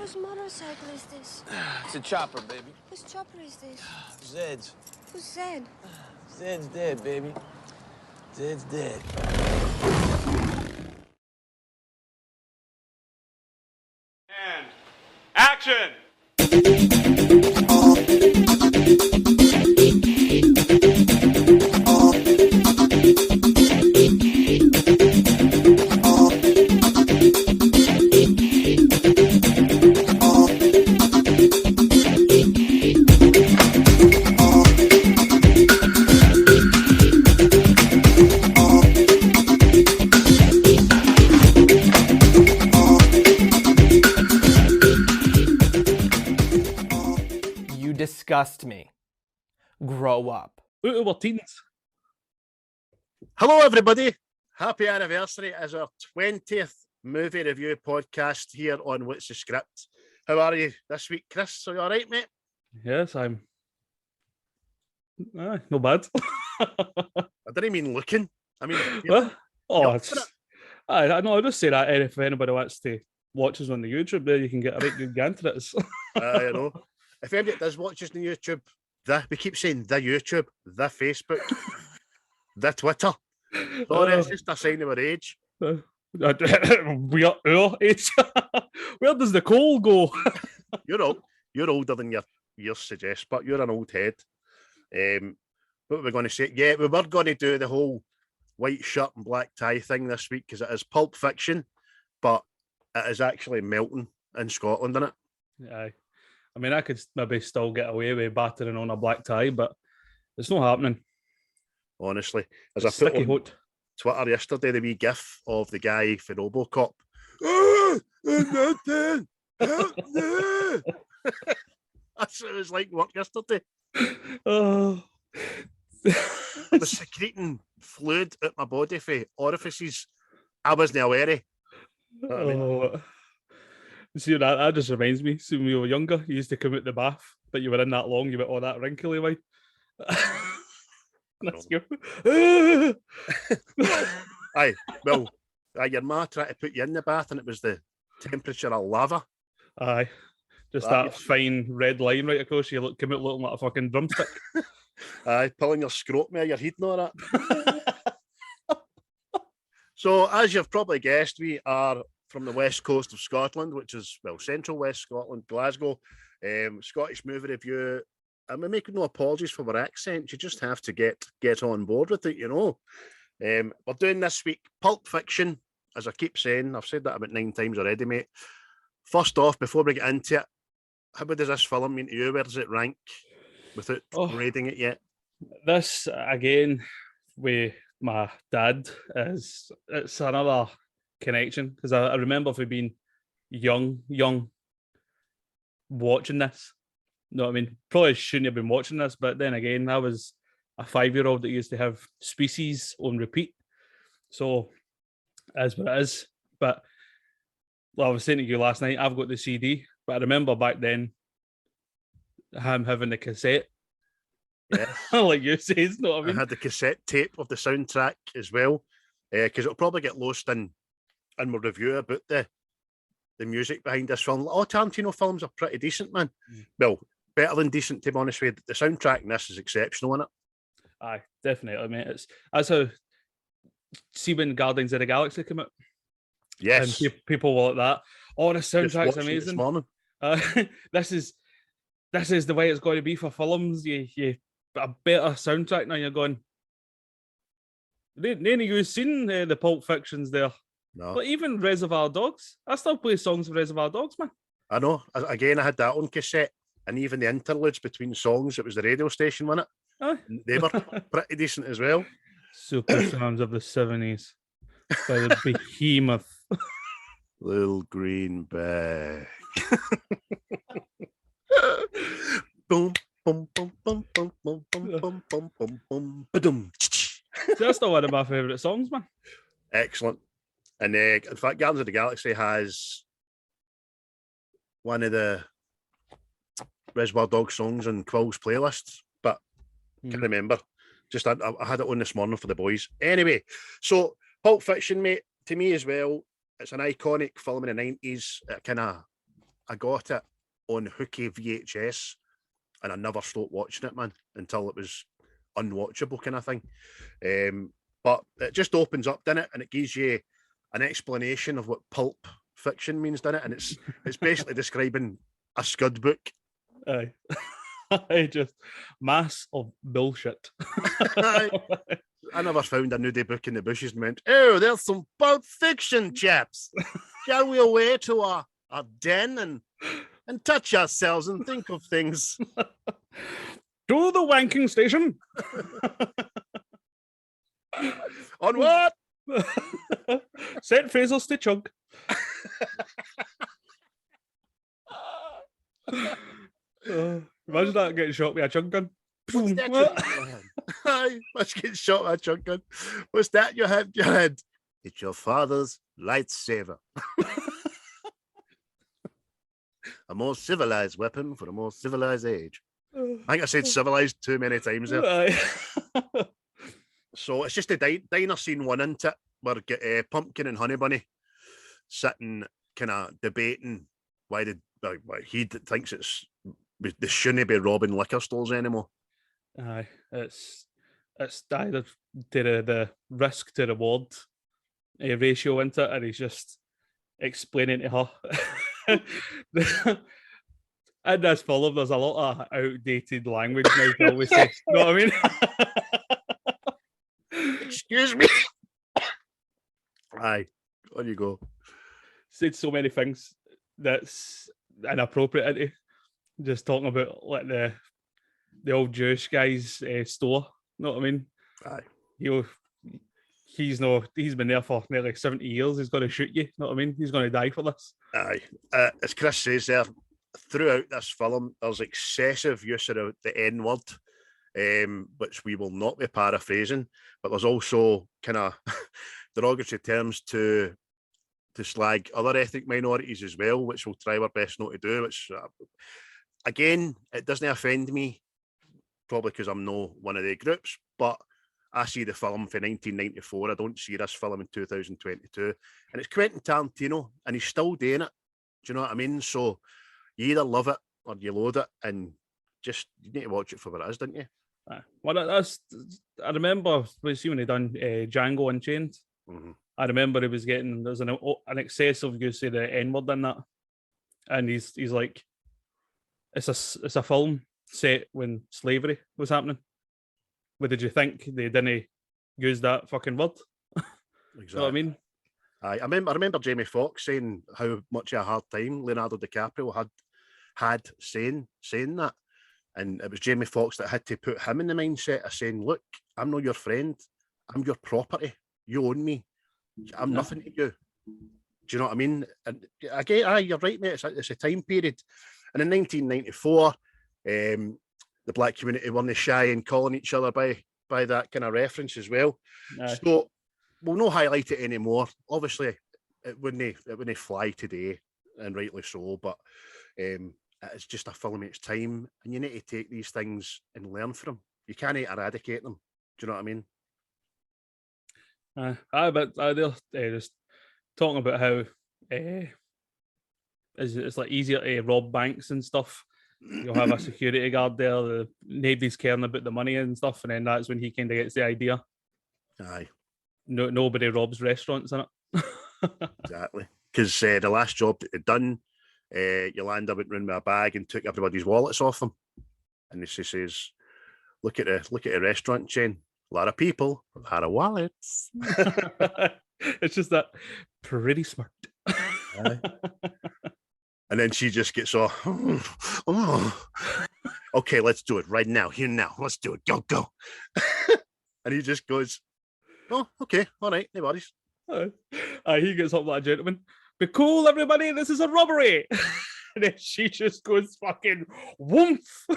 Whose motorcycle is this? It's a chopper, baby. Whose chopper is this? Zed's. Who's Zed? Zed's dead, baby. Zed's dead. And action! Disgust me. Grow up. Out of our teens. Hello, everybody. Happy anniversary as our 20th movie review podcast here on What's the Script. How are you this week, Chris? Are you all right, mate? Yes, I'm. No bad. I didn't mean looking. I mean, what? Oh, I know. I just say that if anybody wants to watch us on the YouTube, there you can get a right good gant at us. I know. If anybody does watch us on YouTube, we keep saying the YouTube, the Facebook, the Twitter. Sorry, it's just a sign of our age. We are our age. Where does the coal go? You're older than your years suggest, but you're an old head. What were we going to say? Yeah, we were going to do the whole white shirt and black tie thing this week because it is Pulp Fiction, but it is actually melting in Scotland, isn't it? Aye. I mean, I could maybe still get away with battering on a black tie, but it's not happening. Honestly, as I put on hot. Twitter yesterday, the wee gif of the guy for RoboCop. That's what it was like work yesterday. Oh. I was secreting fluid out my body for orifices I wasn't aware of. You know what I mean? See, that just reminds me. See, when we were younger, you used to come out the bath, but you were in that long, you went all that wrinkly way. That's good. Aye, well, your ma tried to put you in the bath and it was the temperature of lava. Aye, just that fine red line right across you, came out looking like a fucking drumstick. Aye, pulling your scrotum out of your head and all that. So, as you've probably guessed, we are from the west coast of Scotland, which is, well, central west Scotland, Glasgow. Scottish movie review. And we're making no apologies for our accent. You just have to get on board with it, you know. We're doing this week Pulp Fiction, as I keep saying. I've said that about 9 times already, mate. First off, before we get into it, how does this film mean to you? Where does it rank without rating it yet? This, again, with my dad, it's another connection, because I remember for being young watching this. You know what I mean? Probably shouldn't have been watching this, but then again, I was a 5-year-old that used to have Species on repeat. So, as what it is. But, well, I was saying to you last night, I've got the CD, but I remember back then him having the cassette. Yeah. Like you say, you know what I mean? I had the cassette tape of the soundtrack as well, because it'll probably get lost in my review about the music behind this film. All Tarantino films are pretty decent, man. Well, better than decent, to be honest with you. The soundtrack in this is exceptional, isn't it? Aye, definitely. I mean, that's how. See when Guardians of the Galaxy came out. Yes, and people were like that. Oh, the soundtrack's amazing. This is the way it's going to be for films. You a better soundtrack now. You're going. None of you seen the Pulp Fictions there. No. But even Reservoir Dogs, I still play songs of Reservoir Dogs, man. I know. Again, I had that on cassette, and even the interludes between songs, it was the radio station, wasn't it? Aye. They were pretty decent as well. Super songs of the 70s by the behemoth. Little green bag. Boom, boom, boom, boom, boom, boom, boom, boom, boom, boom, boom, boom. That's still one of my favourite songs, man. Excellent. And in fact, Guardians of the Galaxy has one of the Reservoir Dogs songs on Quill's playlist, but can't remember. Just I had it on this morning for the boys. Anyway, so Pulp Fiction, mate, to me as well, it's an iconic film in the 90s. It kind of I got it on hooky VHS, and I never stopped watching it, man, until it was unwatchable kind of thing. But it just opens up, doesn't it? And it gives you an explanation of what pulp fiction means, doesn't it? And it's basically describing a scud book. Aye. I just mass of bullshit. I never found a nudie book in the bushes and went, oh, there's some Pulp Fiction, chaps. Shall we away to our den and touch ourselves and think of things? To the wanking station. On what? Set phasers to chug. Imagine that getting shot with a chug gun. What's that your hand? Aye, must get shot with a chug gun. What's that your head? It's your father's lightsaber. A more civilized weapon for a more civilized age. I think I said civilized too many times there. So it's just a diner scene one, isn't it? Where Pumpkin and Honey Bunny sitting kind of debating why he thinks they shouldn't be robbing liquor stores anymore. Aye, it's either to the risk to reward ratio into it, and he's just explaining to her. In this film, there's a lot of outdated language now. I always say, you know what I mean? Excuse me. Aye, on you go. Said so many things that's inappropriate. Into just talking about like the old Jewish guy's store. You know what I mean? Aye. He's been there for nearly 70 years. He's going to shoot you. You know what I mean? He's going to die for this. Aye. As Chris says there, throughout this film, there's excessive use of the N-word, which we will not be paraphrasing, but there's also kind of derogatory terms to slag other ethnic minorities as well, which we'll try our best not to do, which, again, it doesn't offend me, probably because I'm no one of the groups, but I see the film from 1994. I don't see this film in 2022. And it's Quentin Tarantino, and he's still doing it. Do you know what I mean? So you either love it or you loathe it, and just you need to watch it for what it is, don't you? Well, I remember when he done Django Unchained. Mm-hmm. I remember there's an excessive use of the N-word in that, and he's like, it's a film set when slavery was happening. What did you think they didn't use that fucking word? Exactly. You know what I mean? I remember Jamie Foxx saying how much of a hard time Leonardo DiCaprio had saying that. And it was Jamie Foxx that had to put him in the mindset of saying, look, I'm not your friend. I'm your property. You own me. I'm nothing to you. Do you know what I mean? And again, you're right, mate. It's a time period. And in 1994, the black community weren't shy in calling each other by that kind of reference as well. So we'll not highlight it anymore. Obviously, it wouldn't fly today, and rightly so, but it's just a film of its time, and you need to take these things and learn from them. You can't eradicate them. Do you know what I mean? But they're just talking about how it's like easier to rob banks and stuff. You'll have a security guard there. Nobody's caring about the money and stuff, and then that's when he kind of gets the idea. Aye. Nobody robs restaurants in it. Exactly. Because the last job that they'd done, Yolanda went round with a bag and took everybody's wallets off them. And she says, look at the restaurant chain. A lot of people have had a wallets. It's just that pretty smart. And then she just gets all, okay, let's do it right now. Here now. Let's do it. Go. And he just goes, oh, okay. All right. No worries. He gets up like a gentleman. Be cool, everybody. This is a robbery. And then she just goes fucking woomph.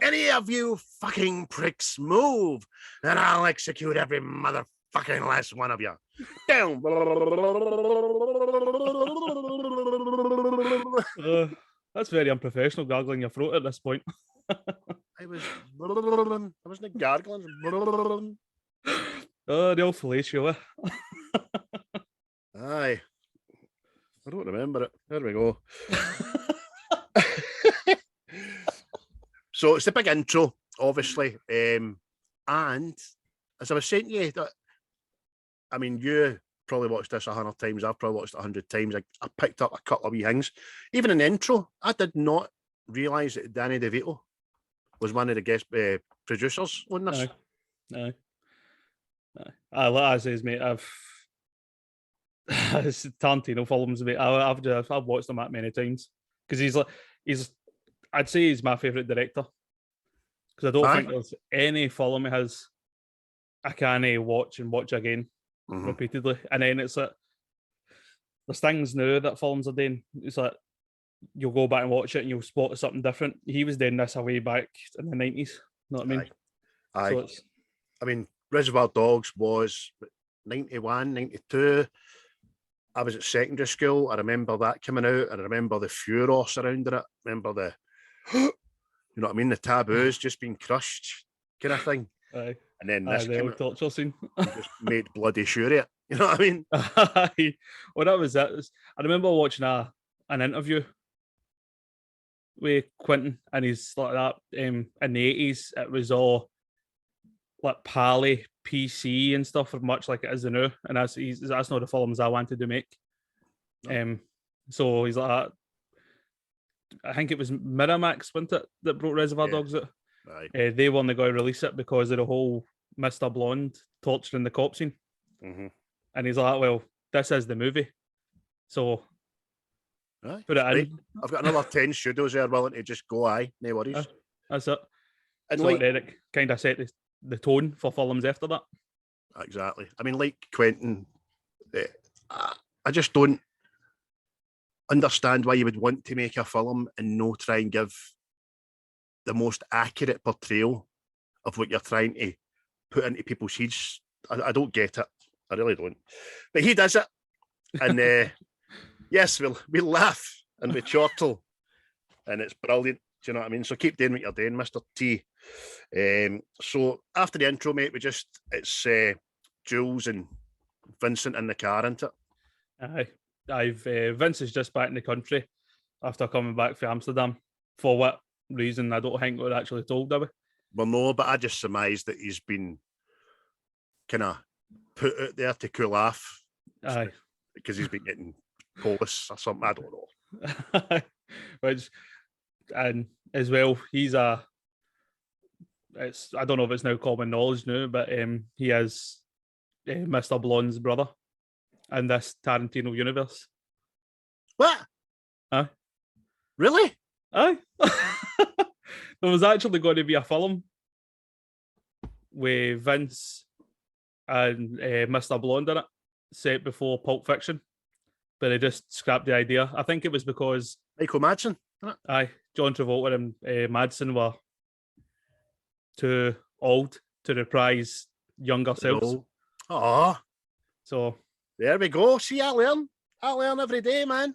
Any of you fucking pricks move, and I'll execute every motherfucking last one of you. Down. That's very unprofessional, gargling your throat at this point. I wasn't gargling. The old fellatio. Aye. I don't remember it. There we go. So it's the big intro, obviously. And as I was saying to you, I mean, you probably watched this 100 times. I've probably watched it 100 times. I picked up a couple of wee things. Even in the intro, I did not realise that Danny DeVito was one of the guest producers on this. No. Like I says, mate, it's Tarantino films, mate. I've watched them that many times because I'd say he's my favourite director because I don't think there's any film he has I can watch and watch again repeatedly. And then it's like there's things now that films are doing. It's like you'll go back and watch it and you'll spot something different. He was doing this way back in the 90s. You know what I mean? Aye. So I mean, Reservoir Dogs was 91, 92. I was at secondary school. I remember that coming out, and I remember the furor surrounding it. I remember the, you know what I mean, the taboos just being crushed, kind of thing. Aye. And then this the old torture scene just made bloody sure of it. You know what I mean? Aye. Well, that was it. I remember watching an interview with Quentin, and he's like that. In the 80s, it was all like Pally, PC, and stuff, much like it is now. And that's not the films I wanted to make. No. So he's like that. I think it was Miramax, wasn't it, that brought Reservoir Dogs out? Right. They weren't going to release it because of the whole Mr. Blonde torturing the cop scene. And he's like, well, this is the movie. So put it in. I've got another 10 studios there willing to just go, no worries. That's it. And so like, Eric kind of set the tone for films after that. Exactly. I mean, like Quentin, I just don't understand why you would want to make a film and no try and give the most accurate portrayal of what you're trying to put into people's heads. I don't get it. I really don't. But he does it. And yes, we'll laugh and we chortle. And it's brilliant. Do you know what I mean? So keep doing what you're doing, Mr. T. So after the intro, mate, it's Jules and Vincent in the car, isn't it? Aye. Vince is just back in the country after coming back from Amsterdam. For what reason, I don't think we're actually told, are we? Well, no, but I just surmised that he's been kind of put out there to cool off. Aye. Because he's been getting police or something, I don't know. And as well, he's I don't know if it's now common knowledge now, but he is Mr. Blonde's brother in this Tarantino universe. What? Aye. Really? Aye. There was actually going to be a film with Vince and Mr. Blonde in it, set before Pulp Fiction, but they just scrapped the idea. I think it was because Michael Madsen. Aye, John Travolta and Madsen were too old to reprise younger selves. Oh, so there we go. See, I learn every day, man.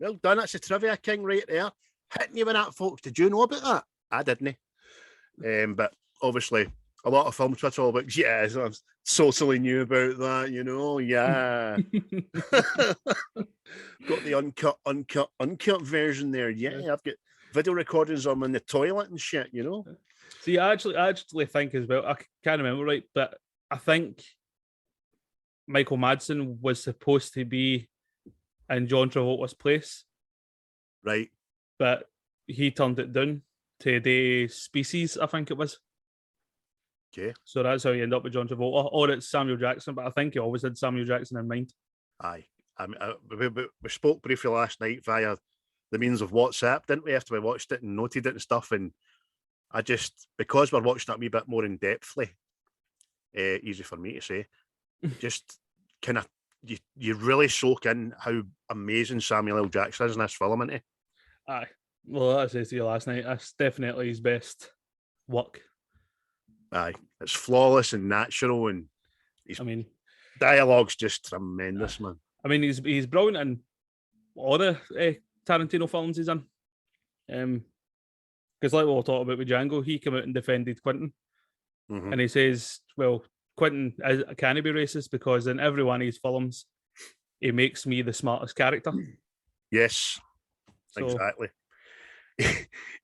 Well done. That's the Trivia King right there. Hitting you with that, folks. Did you know about that? I didn't. But obviously, a lot of film Twitter all about, yeah, I socially knew about that, you know, yeah. Got the uncut version there. Yeah, I've got video recordings of them in the toilet and shit, you know. See, I actually think as well, I can't remember right, but I think Michael Madsen was supposed to be in John Travolta's place. Right. But he turned it down to do Species, I think it was. Okay. So that's how you end up with John Travolta. Or it's Samuel Jackson, but I think he always had Samuel Jackson in mind. Aye. We spoke briefly last night via the means of WhatsApp, didn't we, after we watched it and noted it and stuff, and I just, because we're watching it a wee bit more in depthly, easy for me to say, just kind of, you really soak in how amazing Samuel L. Jackson is in this film, isn't he? Aye. Well, as I said to you last night, that's definitely his best work. Aye. It's flawless and natural, and dialogue's just tremendous, man. I mean, he's brilliant in all the Tarantino films he's in. Because like what we'll talk about with Django, he came out and defended Quentin. And he says, well, Quentin can be racist because in every one of his films, he makes me the smartest character. Yes, exactly.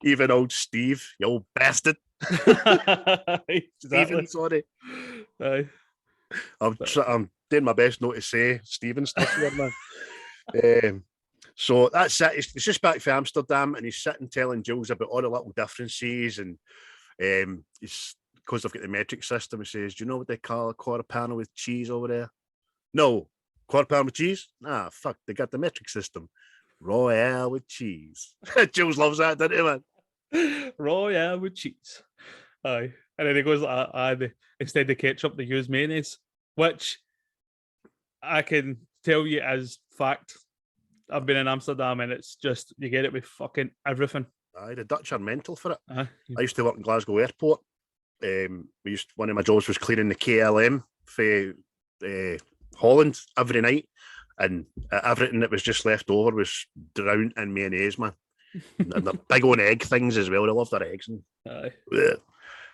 even old Steve, you old bastard. Stephen, sorry. Aye. I'm doing my best not to say Stephen stuff here, man. So that's it. He's just back from Amsterdam, and he's sitting telling Jules about all the little differences, and he's because they've got the metric system. He says, "Do you know what they call a quarter pounder with cheese over there?" No, quarter pounder with cheese. Nah, fuck, they got the metric system. Royale with cheese. Jules loves that, doesn't he, man? Royale with cheese. Aye. And then he goes, instead of ketchup, they use mayonnaise, which I can tell you as fact. I've been in Amsterdam and it's just, you get it with fucking everything. Aye, the Dutch are mental for it. Aye. I used to work in Glasgow Airport. One of my jobs was clearing the KLM for Holland every night, and everything that was just left over was drowned in mayonnaise, man. And the big old egg things as well. I love their eggs. Aye.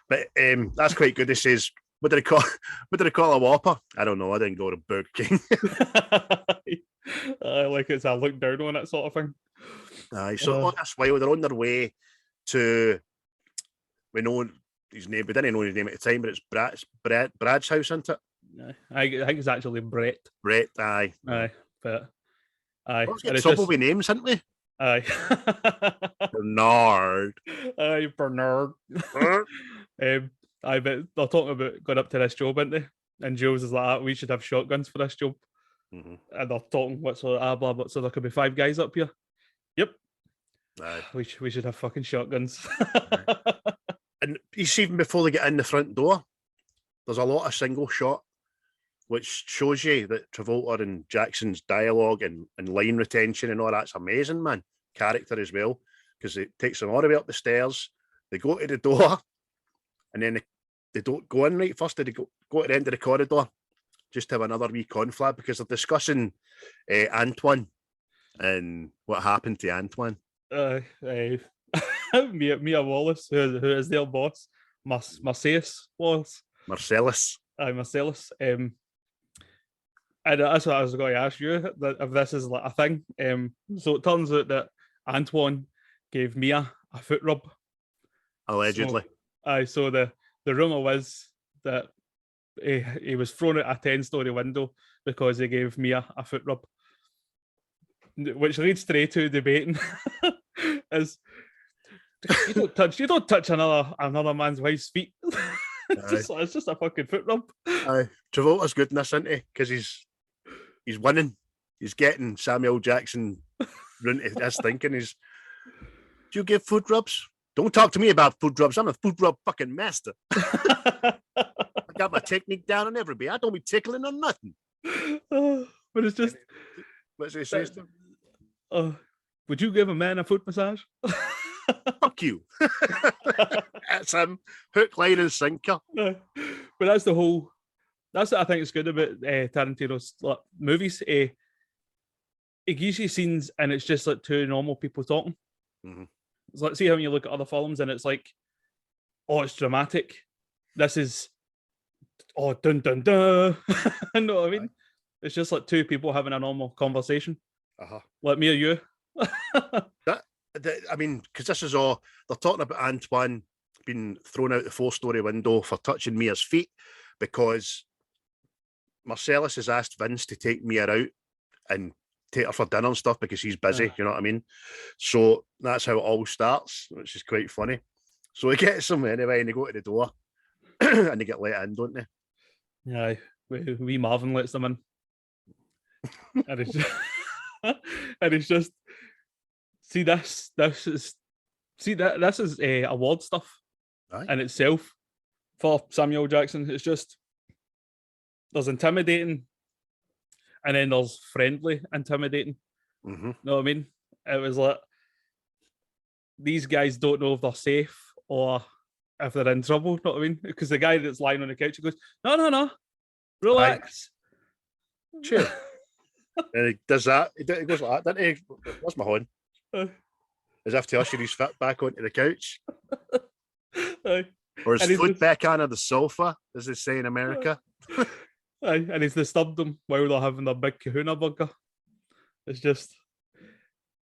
But that's quite good. He says, what did they call a Whopper? I don't know. I didn't go to Burger King. Like it's a look down on it sort of thing. Aye, so on this while they're on their way to, we know his name, we didn't know his name at the time, but it's Brad's house, isn't it? I think it's actually Brett. Brett, aye. Aye, but aye. Let's get trouble with names, haven't we? Aye. Bernard. Aye, Bernard. Aye, but they're talking about going up to this job, aren't they? And Jules is like, we should have shotguns for this job. Mm-hmm. And they're talking what sort of blah blah. So there could be 5 guys up here. Yep. Aye. We should have fucking shotguns. And you see, even before they get in the front door, there's a lot of single shot, which shows you that Travolta and Jackson's dialogue and line retention and all that's amazing, man. Character as well, because it takes them all the way up the stairs. They go to the door, and then they don't go in right first. They go to the end of the corridor, just have another wee conflab because they're discussing Antoine and what happened to Antoine. Mia Wallace, who is their boss, Marcellus Wallace. Marcellus. Aye, Marcellus. And that's what I was going to ask you, that if this is like a thing. So it turns out that Antoine gave Mia a foot rub. Allegedly. So the rumour was that he was thrown out a 10-story window because he gave Mia a foot rub. Which leads straight to debating is you don't touch another man's wife's feet. It's just a fucking foot rub. Aye. Travolta's good in this, isn't he? Because he's winning. He's getting Samuel Jackson into his thinking. Do you give foot rubs? Don't talk to me about foot rubs. I'm a foot rub fucking master. I got my technique down on everybody. I don't be tickling or nothing. But it's just, what's he say? would you give a man a foot massage? Fuck you. That's him. Hook, line, and sinker. But that's what I think is good about Tarantino's movies. He gives you scenes and it's just like 2 normal people talking. Mm-hmm. It's like, see how when you look at other films and it's like, oh, it's dramatic. This is, oh, dun dun dun. You know what I mean? Right. It's just like 2 people having a normal conversation. Like me or you. I mean, because this is all, they're talking about Antoine being thrown out the 4-story window for touching Mia's feet because Marcellus has asked Vince to take Mia out and take her for dinner and stuff because he's busy, you know what I mean? So that's how it all starts, which is quite funny. So he gets them anyway and they go to the door and they get let in, don't they? Yeah, wee Marvin lets them in. And it's just, see, this is award stuff. Aye. In itself for Samuel Jackson. It's just, there's intimidating and then there's friendly intimidating. Mm-hmm. You know what I mean? It was like, these guys don't know if they're safe or if they're in trouble. You know what I mean? Because the guy that's lying on the couch, he goes, no, relax. Sure. And he does that. He goes like that, doesn't he? What's my horn? As if to usher his foot back onto the couch. Or his foot back onto the sofa, as they say in America. And he's disturbed them while they're having their big kahuna burger. It's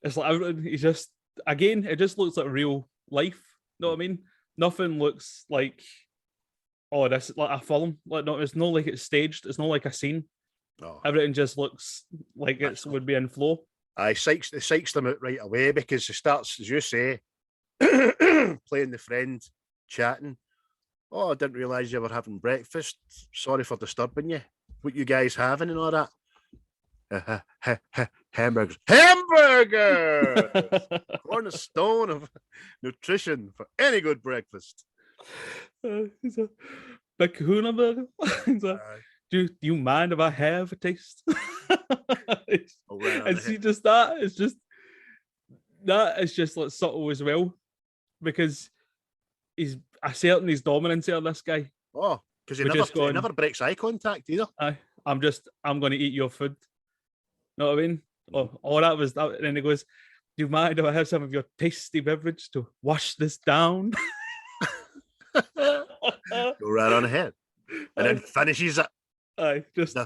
like everything, he's just again, it just looks like real life. You know what I mean? Nothing looks like, oh, this is like a film. Like, no, it's not like it's staged. It's not like a scene. Oh. Everything just looks like it would be in flow. It psychs them out right away because it starts, as you say, playing the friend, chatting. Oh, I didn't realise you were having breakfast. Sorry for disturbing you. What you guys having and all that? Hamburgers. Hamburgers! Cornerstone of nutrition for any good breakfast. He's a big kahuna burger. Do you mind if I have a taste? And see, just that, it's just like subtle as well, because he's asserting his dominance here, this guy. Oh, because he never breaks eye contact either. I'm going to eat your food. Know what I mean? That was that. And then he goes, do you mind if I have some of your tasty beverage to wash this down? Go right on ahead. And then finishes it. I've just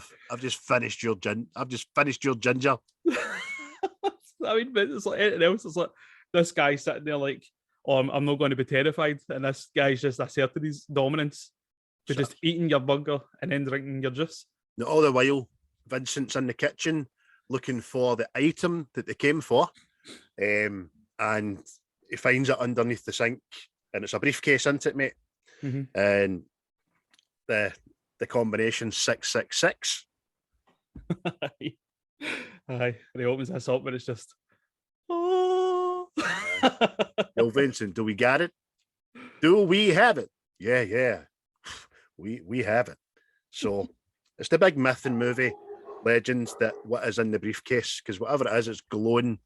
finished your ginger. I mean, but it's like anything else. It's like this guy sitting there like, oh, I'm not going to be terrified. And this guy's just asserting his dominance to just eating your burger and then drinking your juice. Now, all the while, Vincent's in the kitchen looking for the item that they came for. And he finds it underneath the sink. And it's a briefcase, isn't it, mate? Mm-hmm. And the combination 666. Aye. And he opens this up, but it's just, oh. Yo, Vincent, do we got it? Do we have it? Yeah. We have it. So it's the big myth and movie legends that what is in the briefcase, because whatever it is, it's glowing,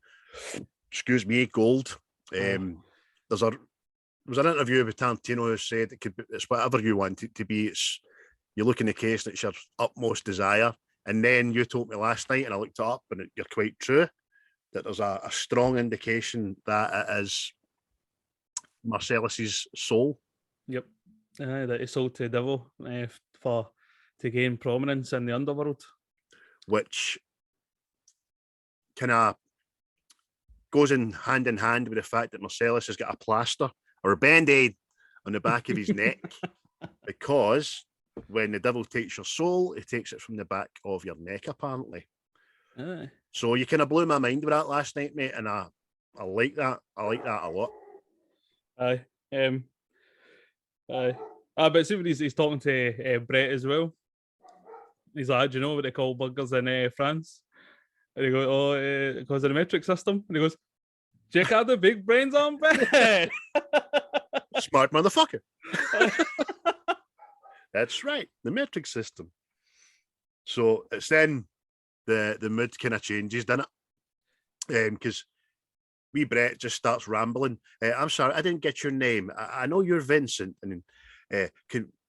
gold. There was an interview with Tarantino who said it's whatever you want it to be. You look in the case and it's your utmost desire. And then you told me last night, and I looked it up, and you're quite true, that there's a strong indication that it is Marcellus's soul. Yep. That he sold to the devil to gain prominence in the underworld. Which kind of goes in hand with the fact that Marcellus has got a plaster or a band-aid on the back of his neck, because when the devil takes your soul, he takes it from the back of your neck, apparently. Aye. So you kind of blew my mind with that last night, mate, and I like that. I like that a lot. Aye. But see when he's talking to Brett as well. He's like, do you know what they call burgers in France? And he goes, because of the metric system. And he goes, check out the big brains on Brett. Smart motherfucker. That's right, the metric system. So it's then the mood kind of changes, doesn't it? Because wee Brett just starts rambling. I'm sorry, I didn't get your name. I know you're Vincent, and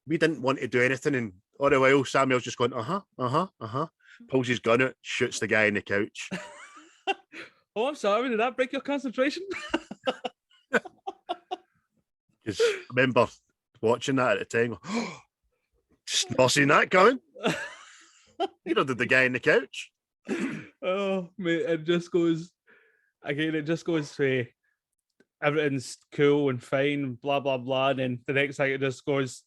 we didn't want to do anything. And all the while, Samuel's just going, pulls his gun out, shoots the guy in the couch. Oh, I'm sorry, did that break your concentration? Because I remember watching that at the time. Just not seen that coming. You know, did the guy in the couch? Oh, mate, it just goes to everything's cool and fine, blah, blah, blah. And then the next thing, it just goes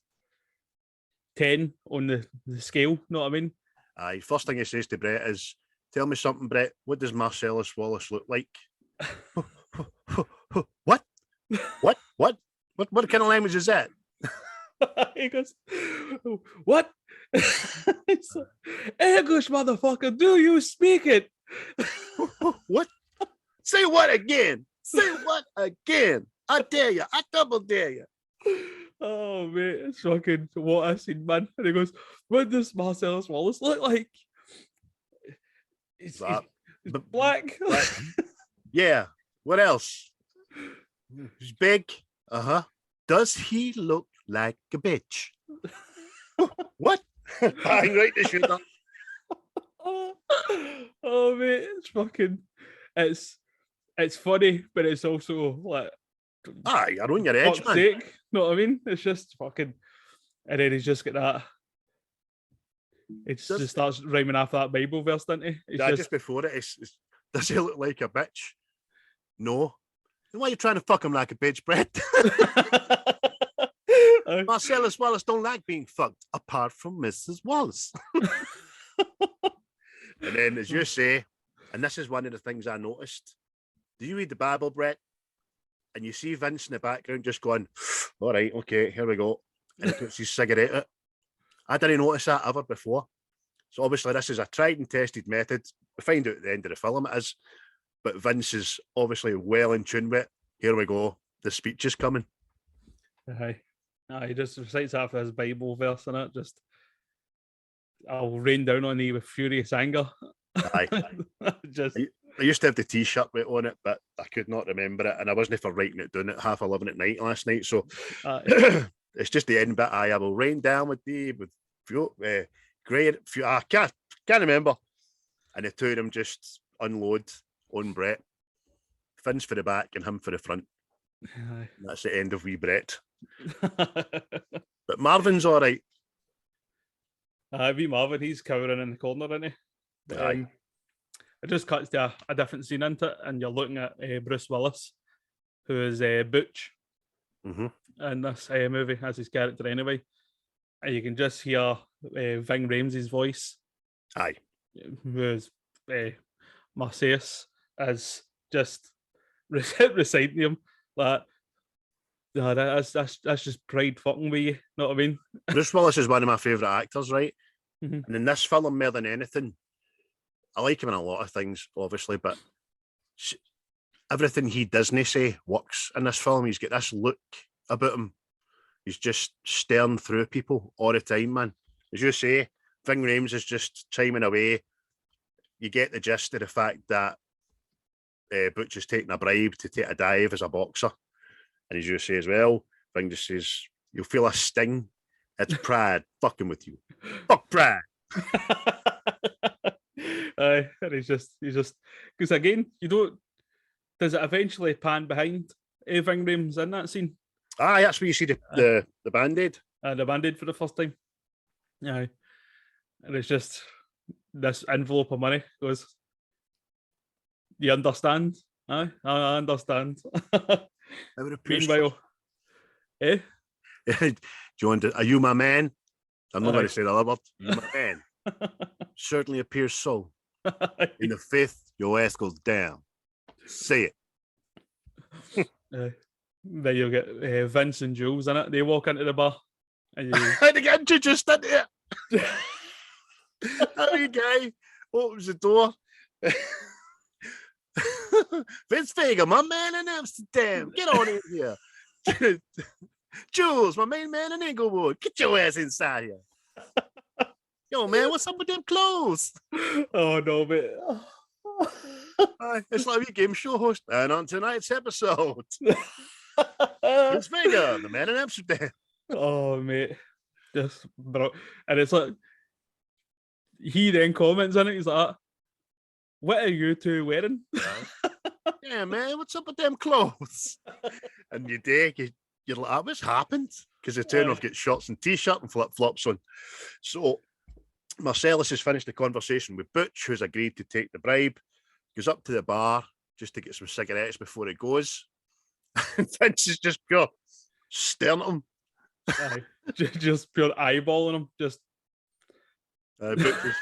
10 on the scale, you know what I mean? Aye, first thing he says to Brett is, tell me something, Brett, what does Marcellus Wallace look like? What kind of language is that? He goes, what? English, motherfucker, do you speak it? What? Say what again? Say what again? I dare you. I double dare you. Oh, mate, it's fucking what I seen, man. And he goes, what does Marcellus Wallace look like? He's black. Yeah. What else? He's big. Does he look like a bitch? What? Bang right to shoot up. Oh, mate, it's fucking. It's funny, but it's also like. Aye, you're on your edge, man. Sake, you know what I mean? It's just fucking. And then he's just got that. It just starts rhyming off that Bible verse, doesn't he? Just before it, does he look like a bitch? No. Why are you trying to fuck him like a bitch, Brett? Marcellus Wallace don't like being fucked, apart from Mrs. Wallace. And then, as you say, and this is one of the things I noticed, do you read the Bible, Brett? And you see Vince in the background just going, all right, okay, here we go. And he puts his cigarette out. I didn't notice that ever before. So obviously this is a tried and tested method. We find out at the end of the film it is. But Vince is obviously well in tune with it. Here we go. The speech is coming. Aye. He just recites after his Bible verse in it. Just, I'll rain down on thee with furious anger. Aye. Just, I used to have the T-shirt with on it, but I could not remember it. And I wasn't for writing it down at 11:30 at night last night. So it's just the end bit. I will rain down with thee with great. I can't remember. And the two of them just unload on Brett. Finn's for the back and him for the front. aye. That's the end of wee Brett. But Marvin's all right. Wee Marvin, he's cowering in the corner, isn't he? But, Aye. it just cuts to a different scene into it, and you're looking at Bruce Willis, who is Butch Mm-hmm. in this movie as his character anyway. And you can just hear Ving Rhames' voice, Aye. who is Marseilles, as just reciting him that. No, that's just pride fucking with you. Know what I mean? Bruce Willis is one of my favourite actors, right? Mhm. And in this film, more than anything, I like him in a lot of things, obviously, but everything he doesn't say works in this film. He's got this look about him. He's just staring through people all the time, man. As you say, Ving Rhames is just chiming away. You get the gist of the fact that Butch is taking a bribe to take a dive as a boxer. And as you say as well, Ving just says, you'll feel a sting. It's pride fucking with you. Fuck pride. Aye, and he's just because again, does it eventually pan behind Ving Rhames in that scene? Aye, that's where you see the band-aid. The band-aid for the first time. Aye. And it's just this envelope of money goes, you understand? Aye, I understand. I would appreciate. Meanwhile, Do you want to, are you my man? I'm not Aye. going to say the other word. You my man. Certainly appears so. In the fifth, your ass goes down. Say it. Then you'll get Vince and Jules in it. They walk into the bar. And you, How to get introduced into it. That wee guy opens the door. Vince Vega, my man in Amsterdam. Get on in here. Jules, my main man in Inglewood. Get your ass inside here. Yo, man, what's up with them clothes? oh no, mate. It's like a game show host. And on tonight's episode, Vince Vega, the man in Amsterdam. Oh, mate. Just bro. And it's like, he then comments in it. He's like, what are you two wearing? Yeah, man, what's up with them clothes? And you dig, you're like, what's happened? Because the two of them get shorts and t-shirt and flip-flops on. So Marcellus has finished the conversation with Butch, who's agreed to take the bribe, goes up to the bar just to get some cigarettes before he goes. And Vince is just pure staring at him. Aye. Just pure eyeballing him. Just Butch is,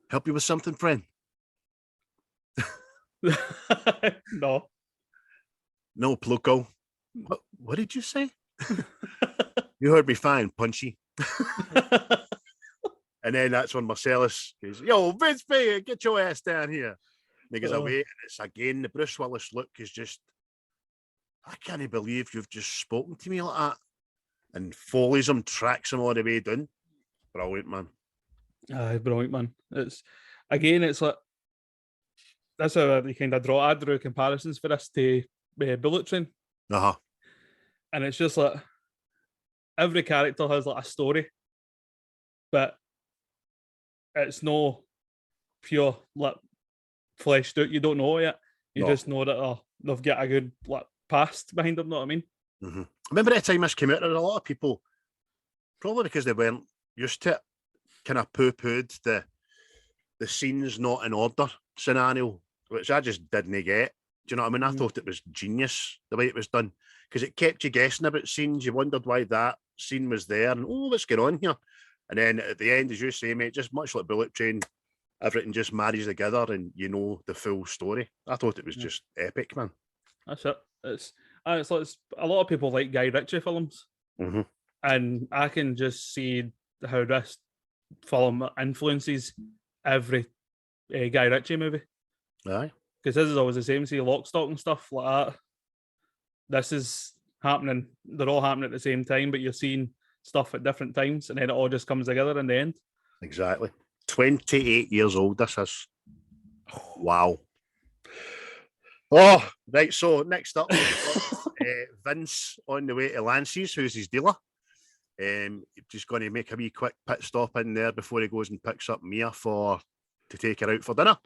help you with something, friend? no. No, Pluco. What did you say? You heard me fine, Punchy. And then that's when Marcellus goes, yo, Vince Vega, get your ass down here. And he goes away, and it's again, the Bruce Willis look is just, I can't believe you've just spoken to me like that. And follows him, tracks him all the way down. Brilliant, man. Aye, brilliant, man. It's like, that's how I kind of I drew comparisons for this to Bullet Train. Uh-huh. And it's just like, every character has like a story, but it's no pure like fleshed out. You don't know yet. You just know that they've got a good like past behind them. Know what I mean? Mm-hmm. Remember that time this came out, there was a lot of people, probably because they weren't used to it, kind of poo-pooed the scenes not in order scenario, which I just didn't get. Do you know what I mean? I thought it was genius the way it was done because it kept you guessing about scenes. You wondered why that scene was there and, oh, what's going on here? And then at the end, as you say, mate, just much like Bullet Train, everything just marries together and you know the full story. I thought it was just epic, man. That's it. It's like a lot of people like Guy Ritchie films, Mhm. and I can just see how this film influences every Guy Ritchie movie. Aye. Because this is always the same. See, Lock, Stock and stuff like that. This is happening. They're all happening at the same time, but you're seeing stuff at different times, and then it all just comes together in the end. Exactly. 28 years old, this is. Wow. Oh, right. So next up, Vince on the way to Lance's, who's his dealer. Just going to make a wee quick pit stop in there before he goes and picks up Mia to take her out for dinner.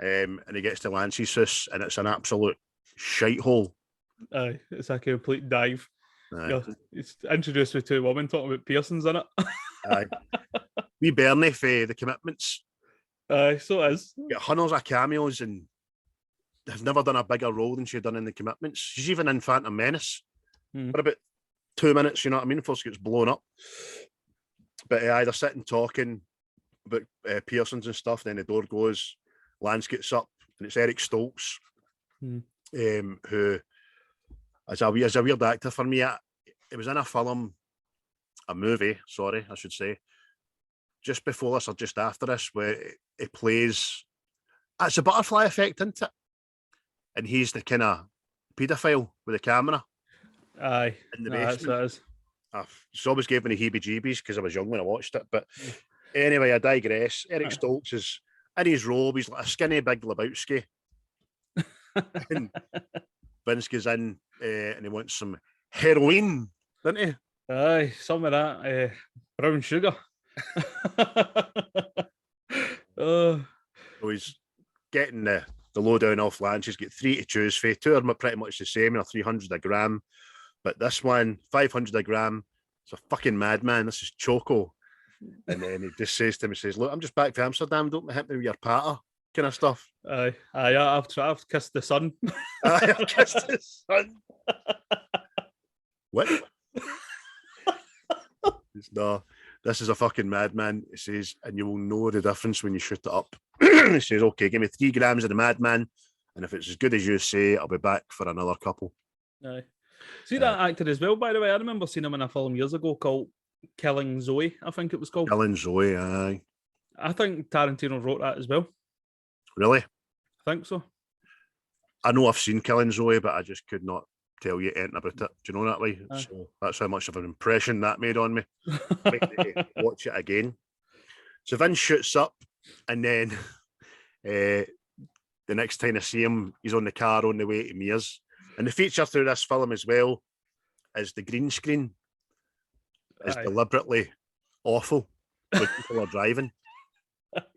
And he gets to Lance's house, and it's an absolute shithole. Aye, it's a complete dive. Aye. It's introduced with two women talking about piercings in it. Aye. Wee Bernie for the Commitments. Aye, so it is. Got hundreds of cameos and has never done a bigger role than she's done in the Commitments. She's even in Phantom Menace for about 2 minutes, you know what I mean, before she gets blown up. But they're sitting talking about piercings and stuff, then the door goes, Lance gets up, and it's Eric Stoltz, who is a weird actor for me. It was in a movie, sorry, I should say, just before this or just after this, where he plays, it's a butterfly effect, isn't it? And he's the kind of paedophile with the camera. Aye, in the that's basement. what it is. It's always gave me the heebie-jeebies because I was young when I watched it. But anyway, I digress. Eric Stoltz is in his robe. He's like a skinny, big Lebowski. And Vince goes in and he wants some heroin, doesn't he? Aye, some of that brown sugar. So he's getting the lowdown off Lance. He's got 3 to choose for. 2 of them are pretty much the same, they're 300 a gram. But this one, 500 a gram, it's a fucking madman. This is Choco. And then he just says to him, he says, look, I'm just back to Amsterdam, don't hit me with your patter, kind of stuff. Aye, I've kissed the sun. I've kissed the sun. What? No, this is a fucking madman. He says, and you will know the difference when you shoot it up. He says, okay, give me 3 grams of the madman, and if it's as good as you say, I'll be back for another couple. Aye. See that actor as well, by the way. I remember seeing him in a film years ago called Killing Zoe, I think it was called. Killing Zoe, aye. I think Tarantino wrote that as well. Really? I think so. I know I've seen Killing Zoe, but I just could not tell you anything about it. Do you know that way? Aye. So that's how much of an impression that made on me. Watch it again. So Vince shoots up, and then the next time I see him, he's on the car on the way to Mia's. And the feature through this film as well is the green screen is deliberately awful when people are driving.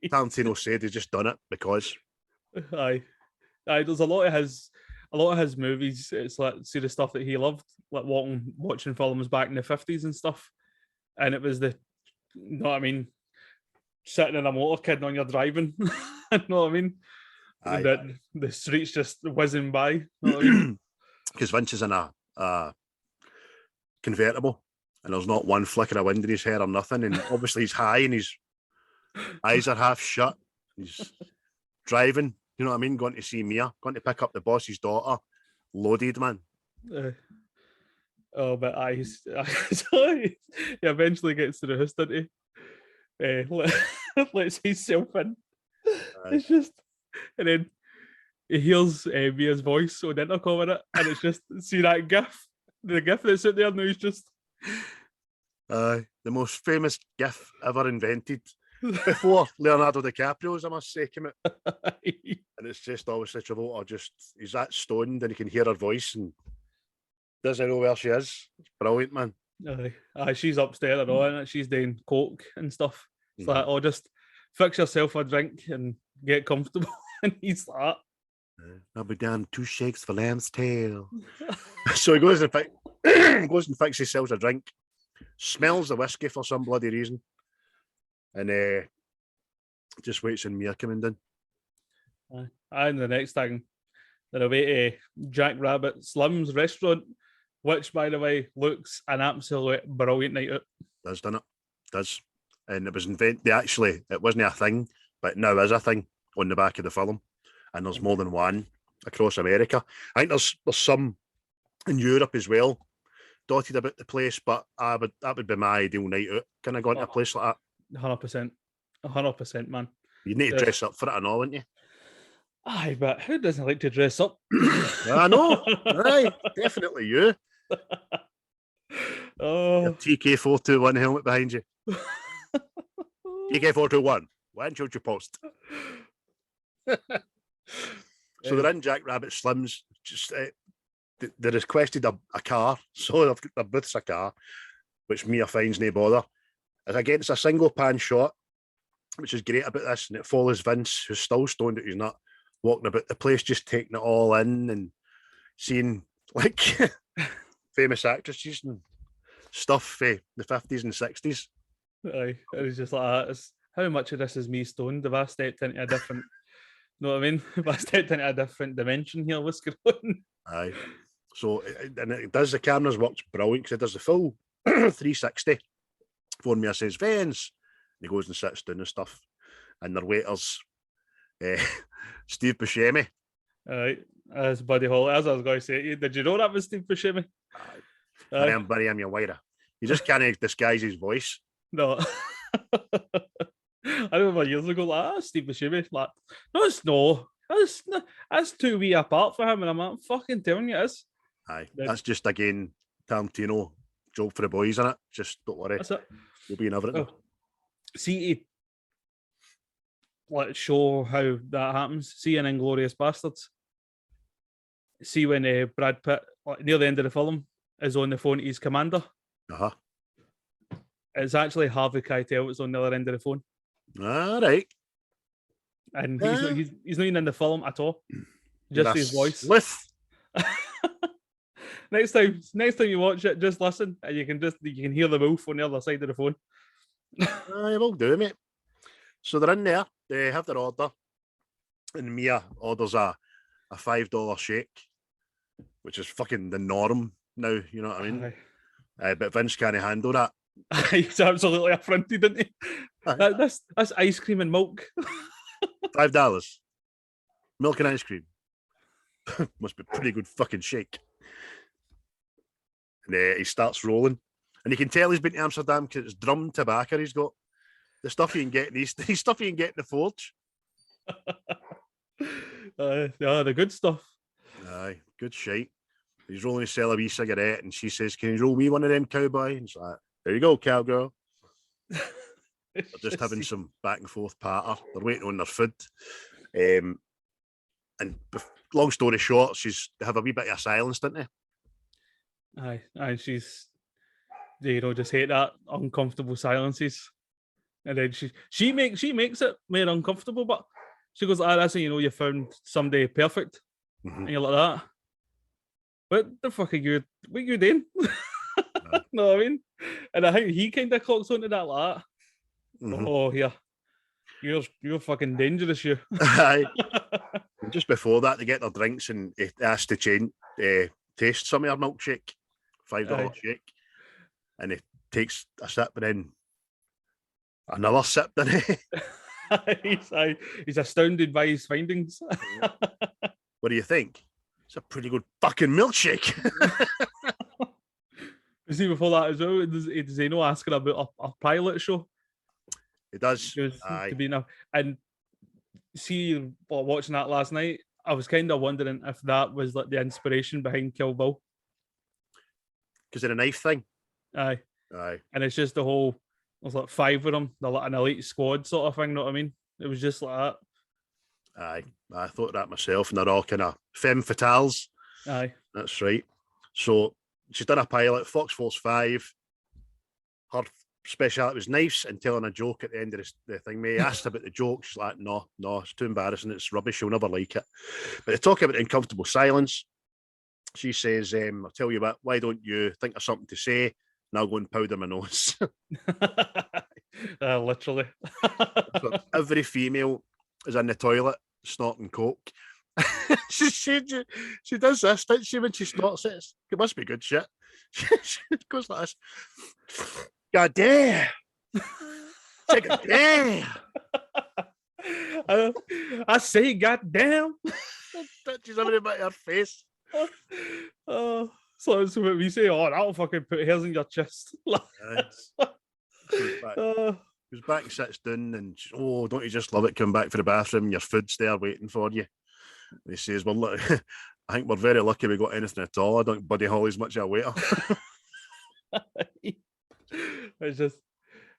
Tarantino said he's just done it because. Aye. There's a lot of his movies. It's like, see the stuff that he loved, like watching films back in the 50s and stuff. And it was you know what I mean, sitting in a motorcade on your driving. You know what I mean? And the streets just whizzing by. You know what I mean? Because Vince is in a convertible, and there's not one flicker of wind in his hair or nothing, and obviously he's high and his eyes are half shut. He's driving, you know what I mean, going to see Mia, going to pick up the boss's daughter, loaded, man. But he eventually gets to the house, doesn't he? Lets himself in. It's just, and then he hears Mia's voice on the intercom in it, and it's just, see that gif? The gif that's out there now is just... the most famous gif ever invented. Before Leonardo DiCaprio's, I must say, came out. And it's just obviously Travolta, he's that stoned and he can hear her voice and doesn't know where she is. It's brilliant, man. Aye, she's upstairs and all, and she's doing coke and stuff. It's like, just fix yourself a drink and get comfortable. And he's like, I'll be down 2 shakes for lamb's tail. So he goes and fixes himself a drink, smells the whiskey for some bloody reason, and just waits on Mia coming in. and the next thing, They're away to Jack Rabbit Slim's restaurant, which, by the way, looks an absolute brilliant night out. Does, doesn't it? Does. And it was invented. It wasn't a thing, but now is a thing on the back of the film. And there's more than one across America. I think there's some in Europe as well, dotted about the place. But that would be my ideal night out. Can I go into a place like that? 100%, man. You need to dress up for it and all, wouldn't you? Aye, but who doesn't like to dress up? I know. Aye, definitely you. Your TK421 helmet behind you. TK421. When should you post? So they're in Jack Rabbit Slim's. Just they requested a car, so their booth's a car, which Mia finds no bother. As again, it's a single pan shot, which is great about this, and it follows Vince, who's still stoned out his nut, walking about the place, just taking it all in and seeing like famous actresses and stuff for the 50s and 60s. Aye, it was just like that. How much of this is me stoned? Have I stepped into a different, you know what I mean? Have I stepped into a different dimension here? What's going on? Aye. So, and it does, the cameras works brilliant because it does the full 360. Phone me, I says, Vince. And he goes and sits down and stuff. And their waiters, Steve Buscemi. Aye, as Buddy Holly, as I was going to say, did you know that was Steve Buscemi? I am Buddy, I'm your waiter. You just can't disguise his voice. No. I remember years ago, like, Steve Buscemi, like, no, it's no. That's too wee apart for him, and I'm like, fucking telling you it is. Aye, that's just, again, Tarantino, job for the boys, isn't it? Just don't worry. That's it. You'll be in everything. Oh. See, to like, show how that happens, see in Inglourious Bastards, see when Brad Pitt, like, near the end of the film, is on the phone to his commander. Uh-huh. It's actually Harvey Keitel that's on the other end of the phone. All right. And he's not even in the film at all. Just his voice. Next time you watch it, just listen, and you can hear the wolf on the other side of the phone. I will do, mate. So they're in there. They have their order, and Mia orders a $5 shake, which is fucking the norm now. You know what I mean? But Vince can't handle that. He's absolutely affronted, isn't he? That's ice cream and milk. $5. Milk and ice cream. Must be a pretty good fucking shake. And he starts rolling. And you can tell he's been to Amsterdam because it's drum tobacco he's got. The stuff you can get in these stuff you can get in the forge. Yeah, the good stuff. Aye, good shite. He's rolling his a wee cigarette, and she says, "Can you roll me one of them, cowboy?" And he's like, "There you go, cowgirl." They're just having some back and forth patter. They're waiting on their food. And long story short, they have a wee bit of silence, don't they? Aye, and she's, just hate that uncomfortable silences. And then she makes it more uncomfortable, but she goes, that's when you found somebody perfect. Mm-hmm. And you're like that. What the fuck are you? What are you doing? Know what I mean? And I think he kind of clocks onto that like that. Mm-hmm. Oh, yeah. You're fucking dangerous, you. Aye. Just before that, they get their drinks and he asks to taste some of her milkshake. $5 shake. And he takes a sip and then another sip, doesn't he? He's astounded by his findings. What do you think? It's a pretty good fucking milkshake. You see, before that as well, does he know asking about a pilot show? It does. To be enough. And see, watching that last night, I was kind of wondering if that was like the inspiration behind Kill Bill. Because of the knife thing? Aye. And it's just the whole, there's like 5 of them, they're like an elite squad sort of thing, you know what I mean? It was just like that. Aye, I thought that myself, and they're all kind of femme fatales. Aye. That's right. So she's done a pilot, Fox Force 5. Her speciality was knives and telling a joke at the end of the thing. May asked about the joke. She's like, no, it's too embarrassing. It's rubbish. She'll never like it. But they talk about uncomfortable silence. She says, I'll tell you what, why don't you think of something to say and I'll go and powder my nose. Literally. So every female is in the toilet snorting coke. she does this, doesn't she, when she snorts it? It must be good shit. She goes like this. God damn. Take a damn. I say, goddamn. Touches everything but her face. So it's what we say. Oh, that'll fucking put hairs in your chest. Goes back and sits down and oh, don't you just love it? Come back for the bathroom, your food's there waiting for you. And he says, well, look, I think we're very lucky we got anything at all. I don't think Buddy Holly's much of a waiter. It's just,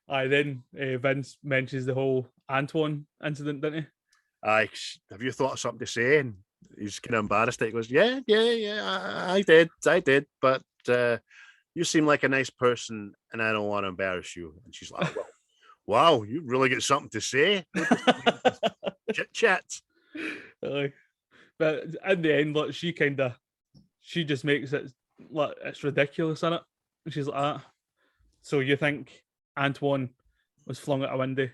then Vince mentions the whole Antoine incident, didn't he? Aye, have you thought of something to say? And he's kind of embarrassed. He goes, yeah, I did, but you seem like a nice person, and I don't want to embarrass you. And she's like, well, wow, you really get something to say. Chit chat. But in the end, look, she just makes it like it's ridiculous, isn't it? And she's like, so you think Antoine was flung out a window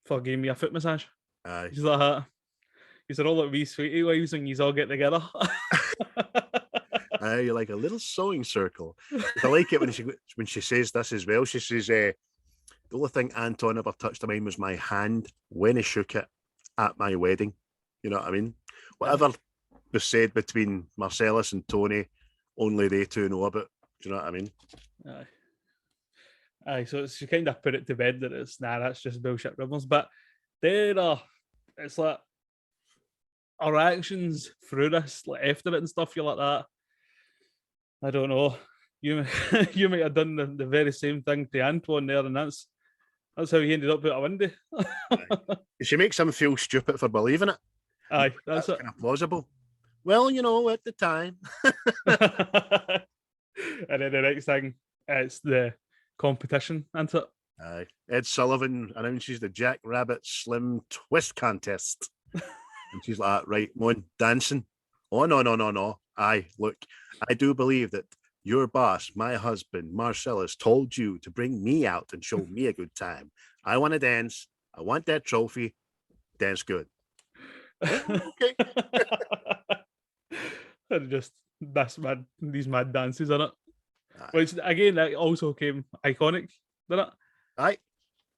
for giving me a foot massage? Aye. She's like that. He said, all like wee sweetie wives when you all get together. Aye, you're like a little sewing circle. I like it when she says this as well. She says, the only thing Anton ever touched of mine was my hand when he shook it at my wedding. You know what I mean? Whatever was said between Marcellus and Tony, only they two know about. Do you know what I mean? Aye, so she kind of put it to bed that that's just bullshit rumors. But it's like our actions through this, like after it and stuff, you're like that. I don't know. You might have done the very same thing to Antoine there, and that's how he ended up out a window. She makes him feel stupid for believing it. Aye, that's it. Kind of plausible. Well, at the time. And then the next thing, it's the competition, isn't it? Aye. Ed Sullivan announces the Jack Rabbit Slim Twist Contest. And she's like, right, Mon, dancing. Oh, no. Aye, look, I do believe that your boss, my husband, Marcellus, told you to bring me out and show me a good time. I want to dance. I want that trophy. Dance good. Okay. And just these mad dances in it. Which again, that also came iconic, didn't it? Aye.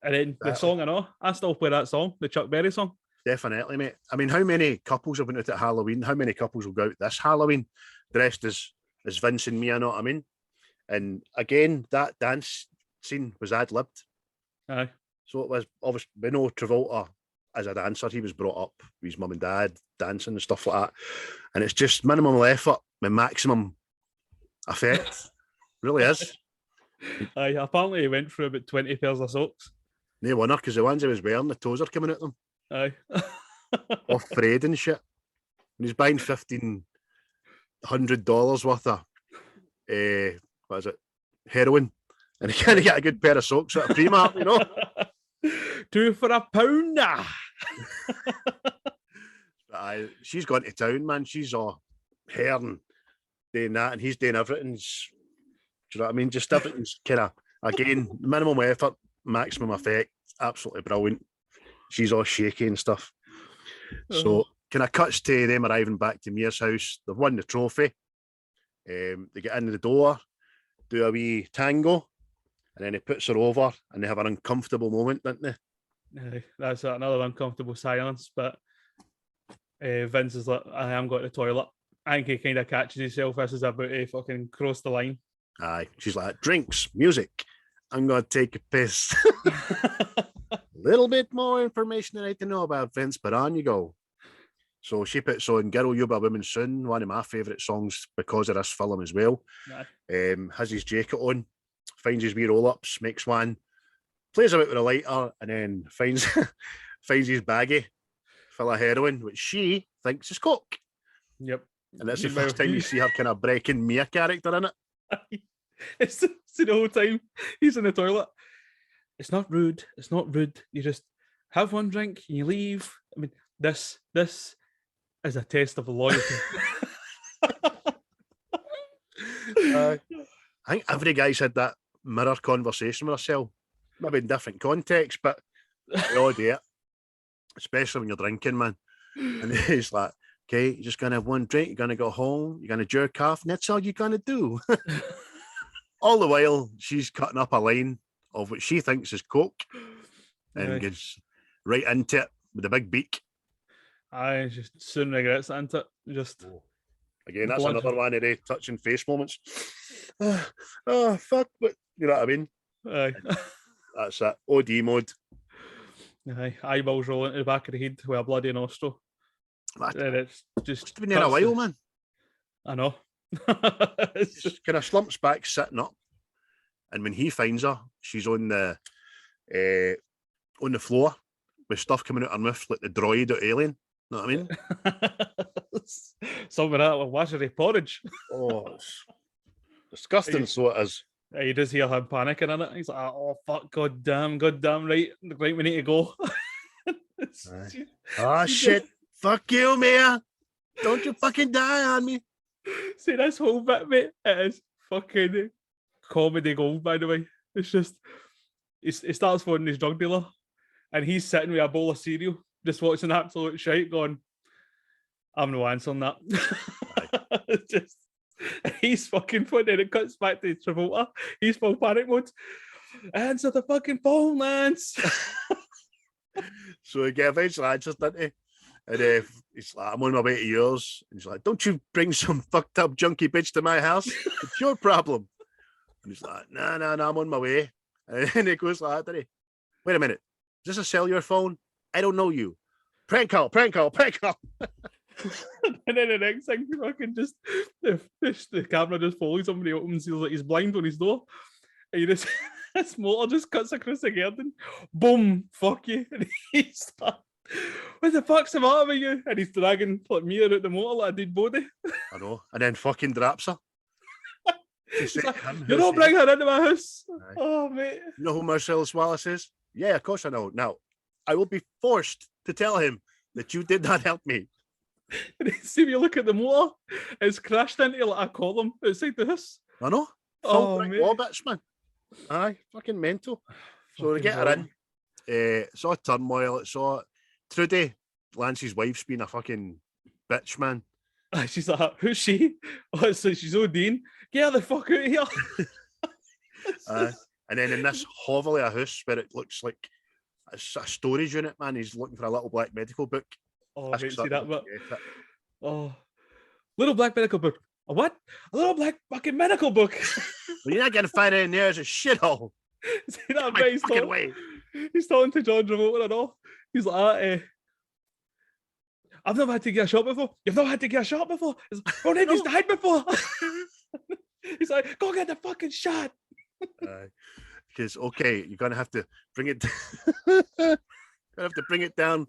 And then the song, I still play that song, the Chuck Berry song. Definitely, mate. I mean, how many couples have been out at Halloween? How many couples will go out this Halloween dressed as Vince and me? I know what I mean. And again, that dance scene was ad-libbed. Aye. So it was obviously, we know Travolta as a dancer. He was brought up with his mum and dad dancing and stuff like that. And it's just minimal effort with maximum effect. Really is. Aye, apparently he went through about 20 pairs of socks. No wonder, because the ones he was wearing, the toes are coming out them. Aye. All frayed and shit. And he's buying $1,500 worth of what is it? Heroin. And he can't get a good pair of socks at a Primark, you know. 2 for £1. But she's gone to town, man. She's all hair and doing that, and he's doing everything. Do you know what I mean? Just everything's kind of, again, minimum effort, maximum effect. Absolutely brilliant. She's all shaky and stuff. So kind of cuts to them arriving back to Mia's house. They've won the trophy. They get into the door, do a wee tango, and then he puts her over, and they have an uncomfortable moment, don't they? That's another uncomfortable silence. But Vince is like, I am going to the toilet. I think he kind of catches himself as he's about to fucking cross the line. Aye. She's like, drinks, music. I'm going to take a piss. A little bit more information than I need to know about Vince, but on you go. So she puts on Girl, You'll Be a Woman Soon, one of my favourite songs because of this film as well. Has his jacket on, finds his wee roll-ups, makes one, plays about with a lighter, and then finds his baggie full of heroin, which she thinks is coke. Yep. And that's the first time you see her kind of breaking Mia character in it. It's the whole time he's in the toilet. It's not rude. It's not rude. You just have one drink and you leave. I mean, this is a test of loyalty. I think every guy's had that mirror conversation with herself, maybe in different context, but we all do it, especially when you're drinking, man. And he's like, Okay, you're just gonna have one drink. You're gonna go home. You're gonna jerk off, and that's all you're gonna do. All the while, she's cutting up a line of what she thinks is coke, and gets right into it with a big beak. I just soon regrets it, isn't it? Just Again, that's blood. another one of the touching face moments. Oh, fuck, but you know what I mean? Aye. That's it. OD mode. Aye. Eyeballs rolling to the back of the head with a bloody nostril. And it's just It's been there a while, man. I know. Just kind of slumps back, sitting up, and when he finds her, she's on the floor with stuff coming out her mouth like the droid or alien. Know what I mean? Some of that with washery porridge. Oh, it's disgusting. So it is. You just hear him panicking in it. He's like, "Oh fuck, god damn, right, we need to go." Oh shit! Fuck you, Mia! Don't you fucking die on me! See, this whole bit, mate, it is fucking comedy gold. By the way, it's just he starts phoning his drug dealer, and he's sitting with a bowl of cereal, just watching absolute shite, going, "I'm no answering that." Just he's fucking funny, and it cuts back to Travolta. He's full panic mode. Answer the fucking phone, Lance. So he eventually answers, didn't he? And he's like, "I'm on my way to yours." And he's like, "Don't you bring some fucked up junkie bitch to my house? It's your problem." And he's like, "No, I'm on my way." And then he goes like, "Did he? Wait a minute. Is this a cellular phone? I don't know you. Prank call." And then the next thing, fucking just the camera just follows him when he opens. He's like, he's blind on his door, and you just his motor just cuts across the garden. Boom! Fuck you! And he's like, "What the fuck's the matter with you?" And he's dragging like Mia out the motor like a dead body. I know. And then fucking drops her. Like, "You don't bring her into my house." Aye. Oh mate. You know who Marcellus Wallace is? Yeah, of course I know. Now, I will be forced to tell him that you did not help me. And then see if you look at the motor, it's crashed into like a column outside the house. I know. Oh, Full mate. Wobbits, man. Aye, fucking mental. So they get her in. It's all turmoil. It's all Trudy, Lance's wife's been a fucking bitch, man. She's like, "Who's she?" Oh, it's like she's ODing. Get her the fuck out of here. And then in this hovel of a house where it looks like it's a storage unit, man, he's looking for a little black medical book. Oh, That's mate, see something that bit? to get it. Oh, little black medical book. A what? A little black fucking medical book. Well, you're not going to find it in there as a shithole. See that My bit? He's fucking talking, way. he's talking to John Travolta and all. He's like, "I've never had to get a shot before. You've never had to get a shot before. Ronnie's died before." He's like, "Go get the fucking shot." Because okay, you're gonna have to bring it. Gonna have to bring it down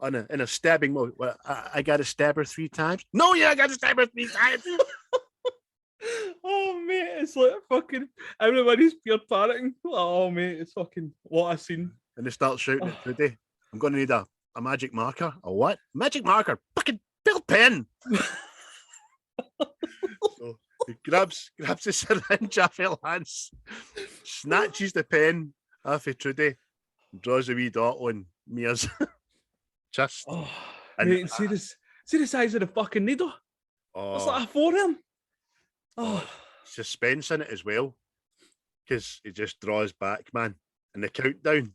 in a stabbing mode. Well, I got to stab her 3 times. No, yeah, I got to stab her 3 times. Oh mate, it's like fucking everybody's pure panicking. Oh mate, it's fucking what a scene. And they start shouting at Trudy, "I'm gonna need a magic marker." "A what? Magic marker? Fucking build pen." So he grabs the syringe off of Lance, snatches the pen off of Trudy, and draws a wee dot on Mia's chest. Oh, And- mate, see the size of the fucking needle. It's like a forearm. Oh, suspense in it as well, because he just draws back, man, and the countdown,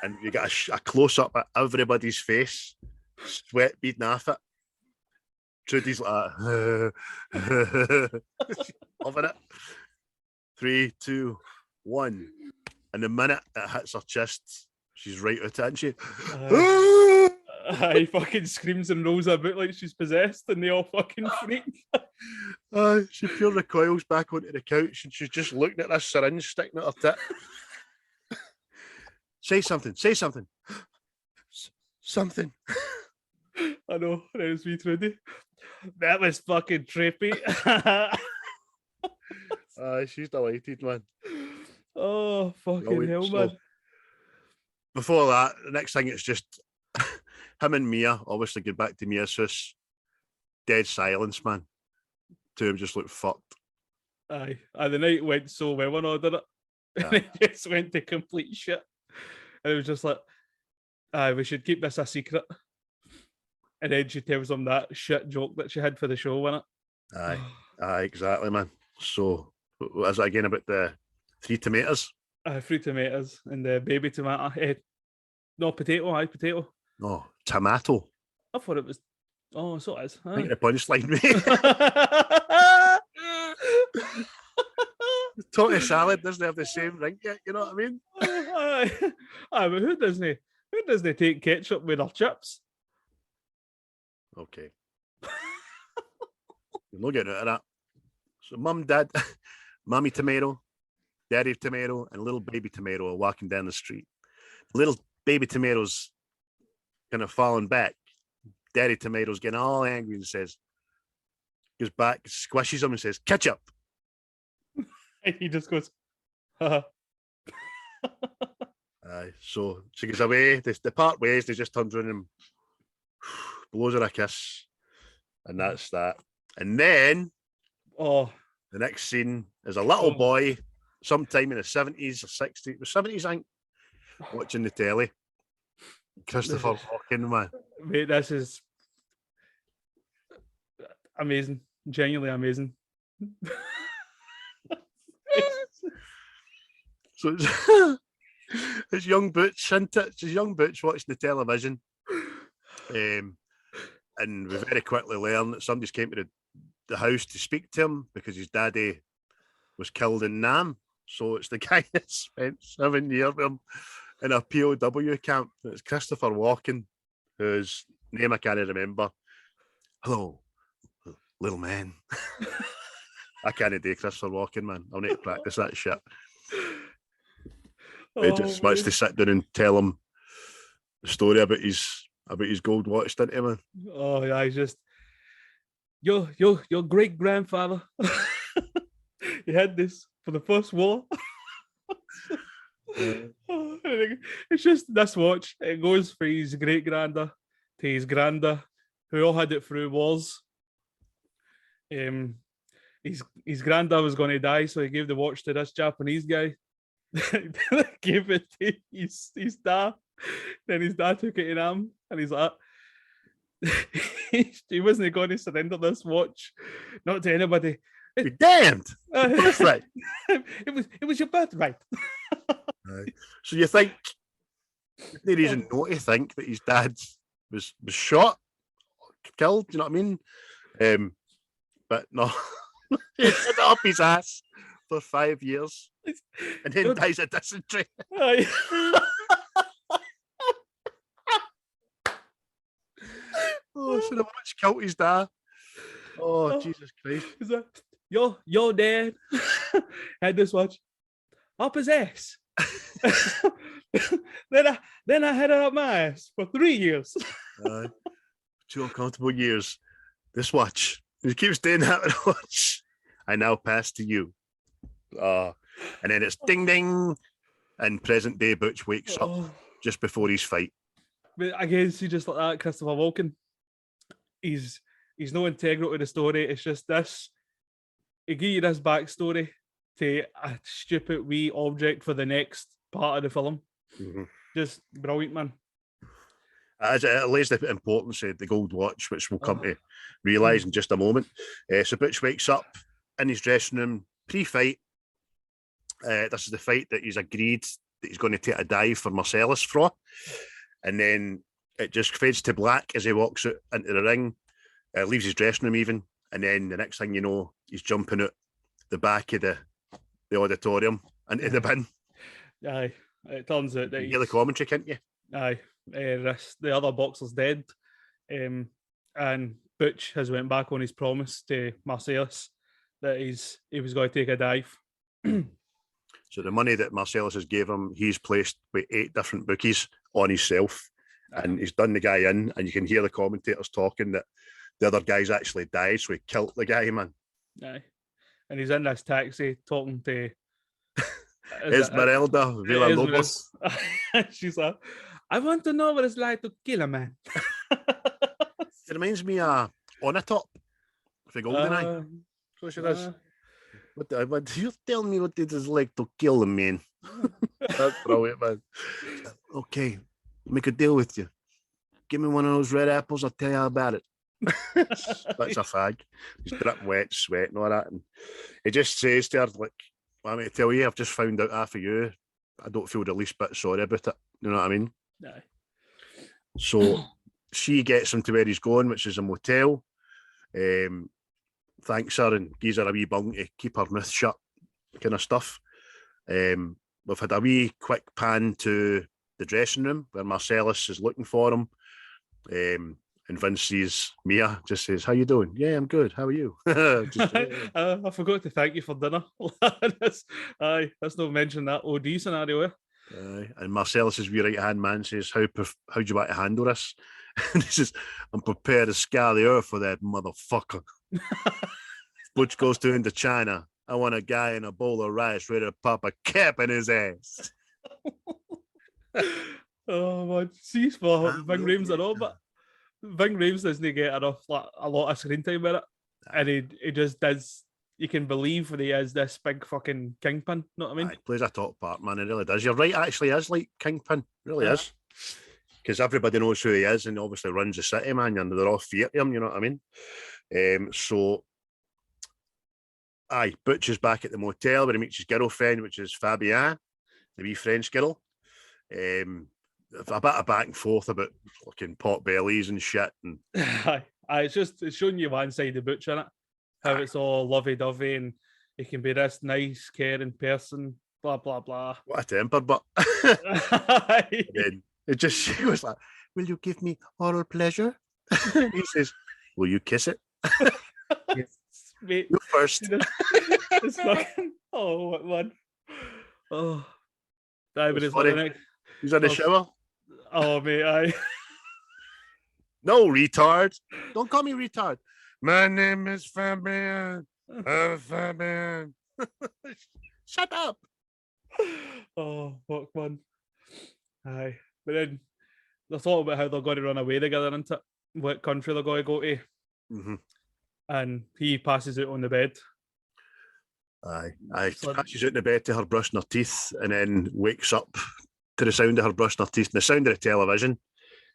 and you get a close up at everybody's face, sweat beading off it. Trudy's like, loving it. 3, 2, 1, and the minute it hits her chest, she's right out, isn't she? he fucking screams and rolls about like she's possessed, and they all fucking freak. She pure recoils back onto the couch, and she's just looking at this syringe sticking at her tit. Say something. Something. I know, that was me, Trudy. That was fucking trippy. She's delighted, man. Oh, fucking hell, So, man. before that, the next thing, it's just him and Mia obviously get back to Mia's house. Dead silence, man. Two of them just look fucked. Aye, the night went so well and all, didn't it? And it just went to complete shit. And it was just like, we should keep this a secret. And then she tells him that shit joke that she had for the show, wasn't it? Aye, exactly, man. So, what is it again about the 3 tomatoes? 3 tomatoes and the baby tomato. No, potato, potato. No, tomato. I thought it was. Oh, so it is. I think the punchline, mate. Totally salad doesn't have the same ring yet, you know what I mean? But who doesn't take ketchup with their chips? Okay. You're not getting out of that. So mum, dad, mommy tomato, daddy tomato, and little baby tomato are walking down the street. Little baby tomato's kind of falling back. Daddy tomato's getting all angry and goes back, squishes him and says, ketchup. And he just goes, haha. So she goes away, they part ways, they just turns around and blows her a kiss. And that's that. And then the next scene is a little boy, sometime in the 70s or 60s, the 70s, I think, watching the telly. Christopher Walken, man. Mate, this is amazing. Genuinely amazing. So it's young Butch, isn't it? It's young Butch watching the television. And we very quickly learn that somebody's came to the house to speak to him because his daddy was killed in Nam. So it's the guy that spent 7 years with him in a POW camp. It's Christopher Walken, whose name I can't remember. Hello, little man. I can't do Christopher Walken, man. I'll need to practice that shit. He just wants to sit down and tell him the story about his gold watch, didn't he, man? Oh yeah, he's just your great grandfather. He had this for the first war. It's just this watch. It goes for his great granda to his granda, who all had it through wars. His granda was going to die, so he gave the watch to this Japanese guy. Gave it to his dad. Then his dad took it in him, and he's like, he wasn't going to surrender this watch, not to anybody. Be damned! Birthright. It was your birthright. So you think there's no reason not to think that his dad was shot, killed? Do you know what I mean? But no, he hid it up his ass for 5 years, and then dies of dysentery. Oh, so the witch killed his dad. Oh, Jesus Christ! Your dad had this watch up his ass. then I had it up my ass for 3 years. 2 uncomfortable years. This watch. He keeps doing that with the watch. I now pass to you. And then it's ding ding, and present day Butch wakes up just before his fight. But I guess he just like that, Christopher Walken. He's no integral to the story. It's just this. He give you this backstory to a stupid wee object for the next part of the film. Mm-hmm. Just brilliant, man. It lays the importance of the gold watch, which we'll come to realise in just a moment. So Butch wakes up in his dressing room pre-fight. This is the fight that he's agreed that he's going to take a dive for Marcellus for. And then it just fades to black as he walks out into the ring, leaves his dressing room even. And then the next thing you know, he's jumping out the back of the auditorium into the bin. Aye, it turns out that you hear the commentary, can't you? Aye, the other boxer's dead, and Butch has went back on his promise to Marcellus that he was going to take a dive. So the money that Marcellus has gave him, he's placed with 8 different bookies on himself, and he's done the guy in, and you can hear the commentators talking that the other guy's actually died, so he killed the guy, man. Aye, and he's in this taxi talking to Esmeralda Villalobos. She's like, I want to know what it's like to kill a man. It reminds me of On a Top for GoldenEye. So she does. What you tell me what it is like to kill a man? That's brilliant, man. Okay, make a deal with you. give me one of those red apples, I'll tell you all about it. That's a fag. He's dripping wet, sweat and all that. And he just says to her, like, I'm going to tell you, I've just found out half of you. I don't feel the least bit sorry about it. You know what I mean? Aye. So she gets him to where he's going, which is a motel. Thanks her and gives her a wee bung to keep her mouth shut, kind of stuff. We've had a wee quick pan to the dressing room where Marcellus is looking for him. And Vince sees Mia, just says, "How you doing?" "Yeah, I'm good. How are you?" Just, I forgot to thank you for dinner. Let's not mention that OD scenario. And Marcellus's wee right-hand man says, how do you want to handle this? And he says, "I'm prepared to scour the earth for that motherfucker." Butch goes to Indochina. "I want a guy in a bowl of rice ready to pop a cap in his ass." Oh man, see for Ving Rhames and all, but Ving Rhames doesn't get enough, like, a lot of screen time with it, and he just does. You can believe that he is this big fucking kingpin. Know what I mean? He plays a top part, man. He really does. You're right. Actually, is like Kingpin. Really is. Because everybody knows who he is, and obviously runs the city, man. And they're all fear to him. You know what I mean? So, Butch is back at the motel where he meets his girlfriend, which is Fabienne, the wee French girl. A bit of back and forth about fucking pot bellies and shit. And it's showing you one side of Butch in it, how it's all lovey-dovey and he can be this nice, caring person, blah blah blah. What a temper, but then she was like, "Will you give me oral pleasure?" He says, "Will you kiss it?" Yes, mate. You first. It's fucking, oh, what one? Oh, but it's like he's in the shower. Oh, mate, No, retard. Don't call me retard. My name is Fabian. Fabian. Shut up. Oh, fuck, man. Aye. But then they're talking about how they're going to run away together, isn't it? What country they're going to go to. Mm-hmm. And he passes out on the bed. She's out in the bed to her brushing her teeth and then wakes up to the sound of her brushing her teeth and the sound of the television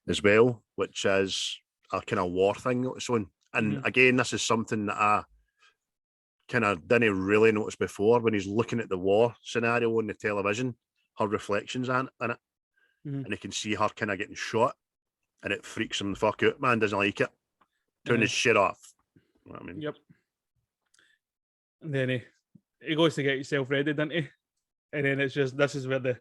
as well, which is a kind of war thing on its own. And again, this is something that I kind of didn't really notice before. When he's looking at the war scenario on the television, her reflections in it, and he can see her kind of getting shot, and it freaks him the fuck out. Man doesn't like it. Turn his shit off. You know what I mean? Yep. And then he goes to get himself ready, doesn't he? And then it's just, this is where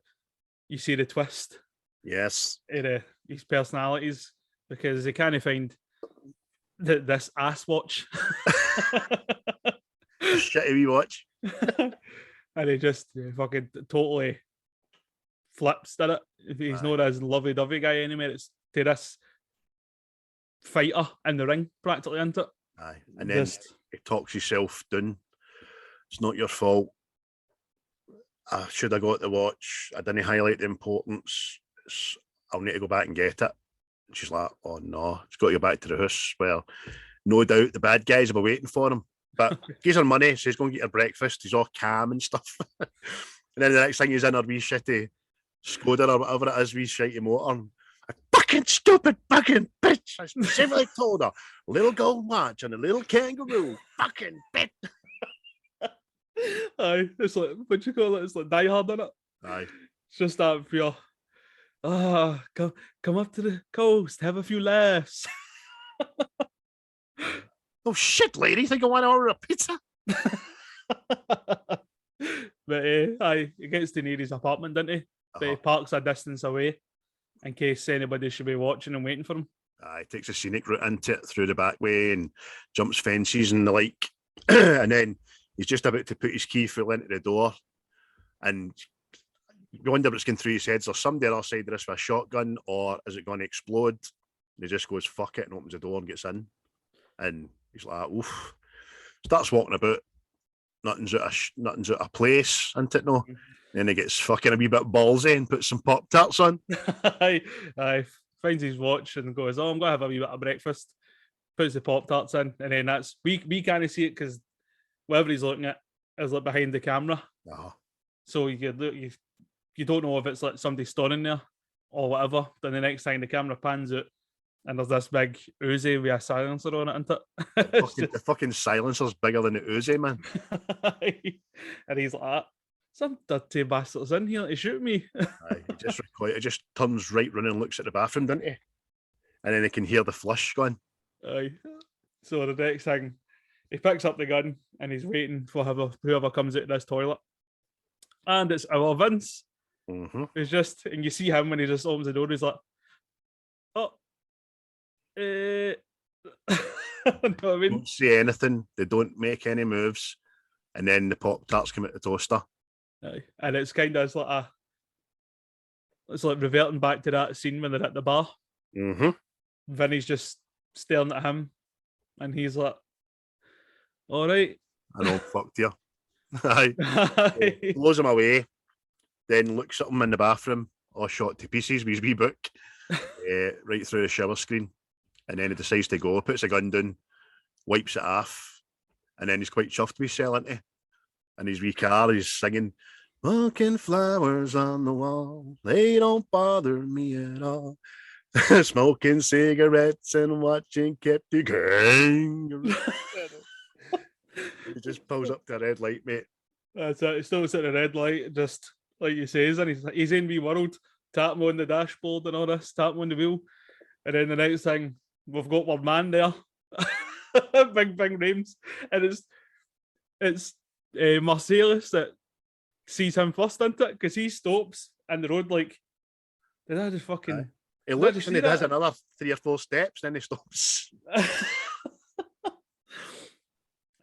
you see the twist. Yes. In his personalities, because he can't find this ass watch. Shitty wee watch. And he just fucking totally flips, did it? He's not as lovey-dovey guy anymore. It's to this fighter in the ring, practically, isn't it? Aye. And then he talks himself down. It's not your fault. I should have got the watch. I didn't highlight the importance. I'll need to go back and get it. And she's like, "Oh no, he's got to go back to the house." Well, no doubt the bad guys will be waiting for him. But gives her money, says go and get her breakfast. He's all calm and stuff. And then the next thing he's in her wee shitty Skoda or whatever it is, wee shitty motor. And, "Fucking stupid fucking bitch. I specifically told her, little gold watch and a little kangaroo. Fucking bitch." Aye, it's like, what you call it? It's like Die Hard, isn't it? Aye. It's just that pure, come up to the coast, have a few laughs. "Oh shit, lady, think I want to order a pizza?" But he gets to near his apartment, doesn't he? But he parks a distance away in case anybody should be watching and waiting for him. He takes a scenic route into it through the back way and jumps fences and the like. And then he's just about to put his key full into the door. And you wonder what's going through his head. Is there somebody on the other side of this with a shotgun, or is it going to explode? And he just goes, "Fuck it," and opens the door and gets in. And he's like, "Oof." Starts walking about. Nothing's out of place, isn't it? No. Then he gets fucking a wee bit ballsy and puts some Pop-Tarts on. Aye. Finds his watch and goes, "Oh, I'm going to have a wee bit of breakfast." Puts the Pop-Tarts in, and then that's, we can't see it because whatever he's looking at is like behind the camera. So you don't know if it's like somebody stood in there or whatever. Then the next time the camera pans out, and there's this big Uzi with a silencer on it, isn't it? It's The fucking silencer's bigger than the Uzi, man. and he's like, some dirty bastards in here to shoot me. Aye, he just turns right round and looks at the bathroom, doesn't he? And then he can hear the flush going. Aye. So the next thing, he picks up the gun and he's waiting for whoever comes out of this toilet. And it's our Vince. Mm-hmm. It's just, and you see him when he just opens the door, he's like, oh, you know what I mean? Don't say anything. They don't make any moves. And then the Pop-Tarts come out the toaster. Aye. And it's kind of, it's like reverting back to that scene when they're at the bar. Mm-hmm. Vinny's just staring at him, and he's like, all right. I know, fucked you. Aye. Blows him away, then looks at him in the bathroom, all shot to pieces with his wee book, right through the shower screen. And then he decides to go, puts a gun down, wipes it off, and then he's quite chuffed with himself, isn't he? And his wee car, he's singing, "Walking flowers on the wall, they don't bother me at all." Smoking cigarettes and watching Captain Kangaroo. He just pulls up to a red light, mate. That's it. He still sitting at a red light, just like you says, and he's in wee world, tapping on the dashboard and all this, tapping on the wheel. And then the next thing, we've got our man there. big names. And it's Marcellus that sees him first, isn't it? Because he stops in the road like, did I just fucking... He looks and he does another 3 or 4 steps, then he stops. And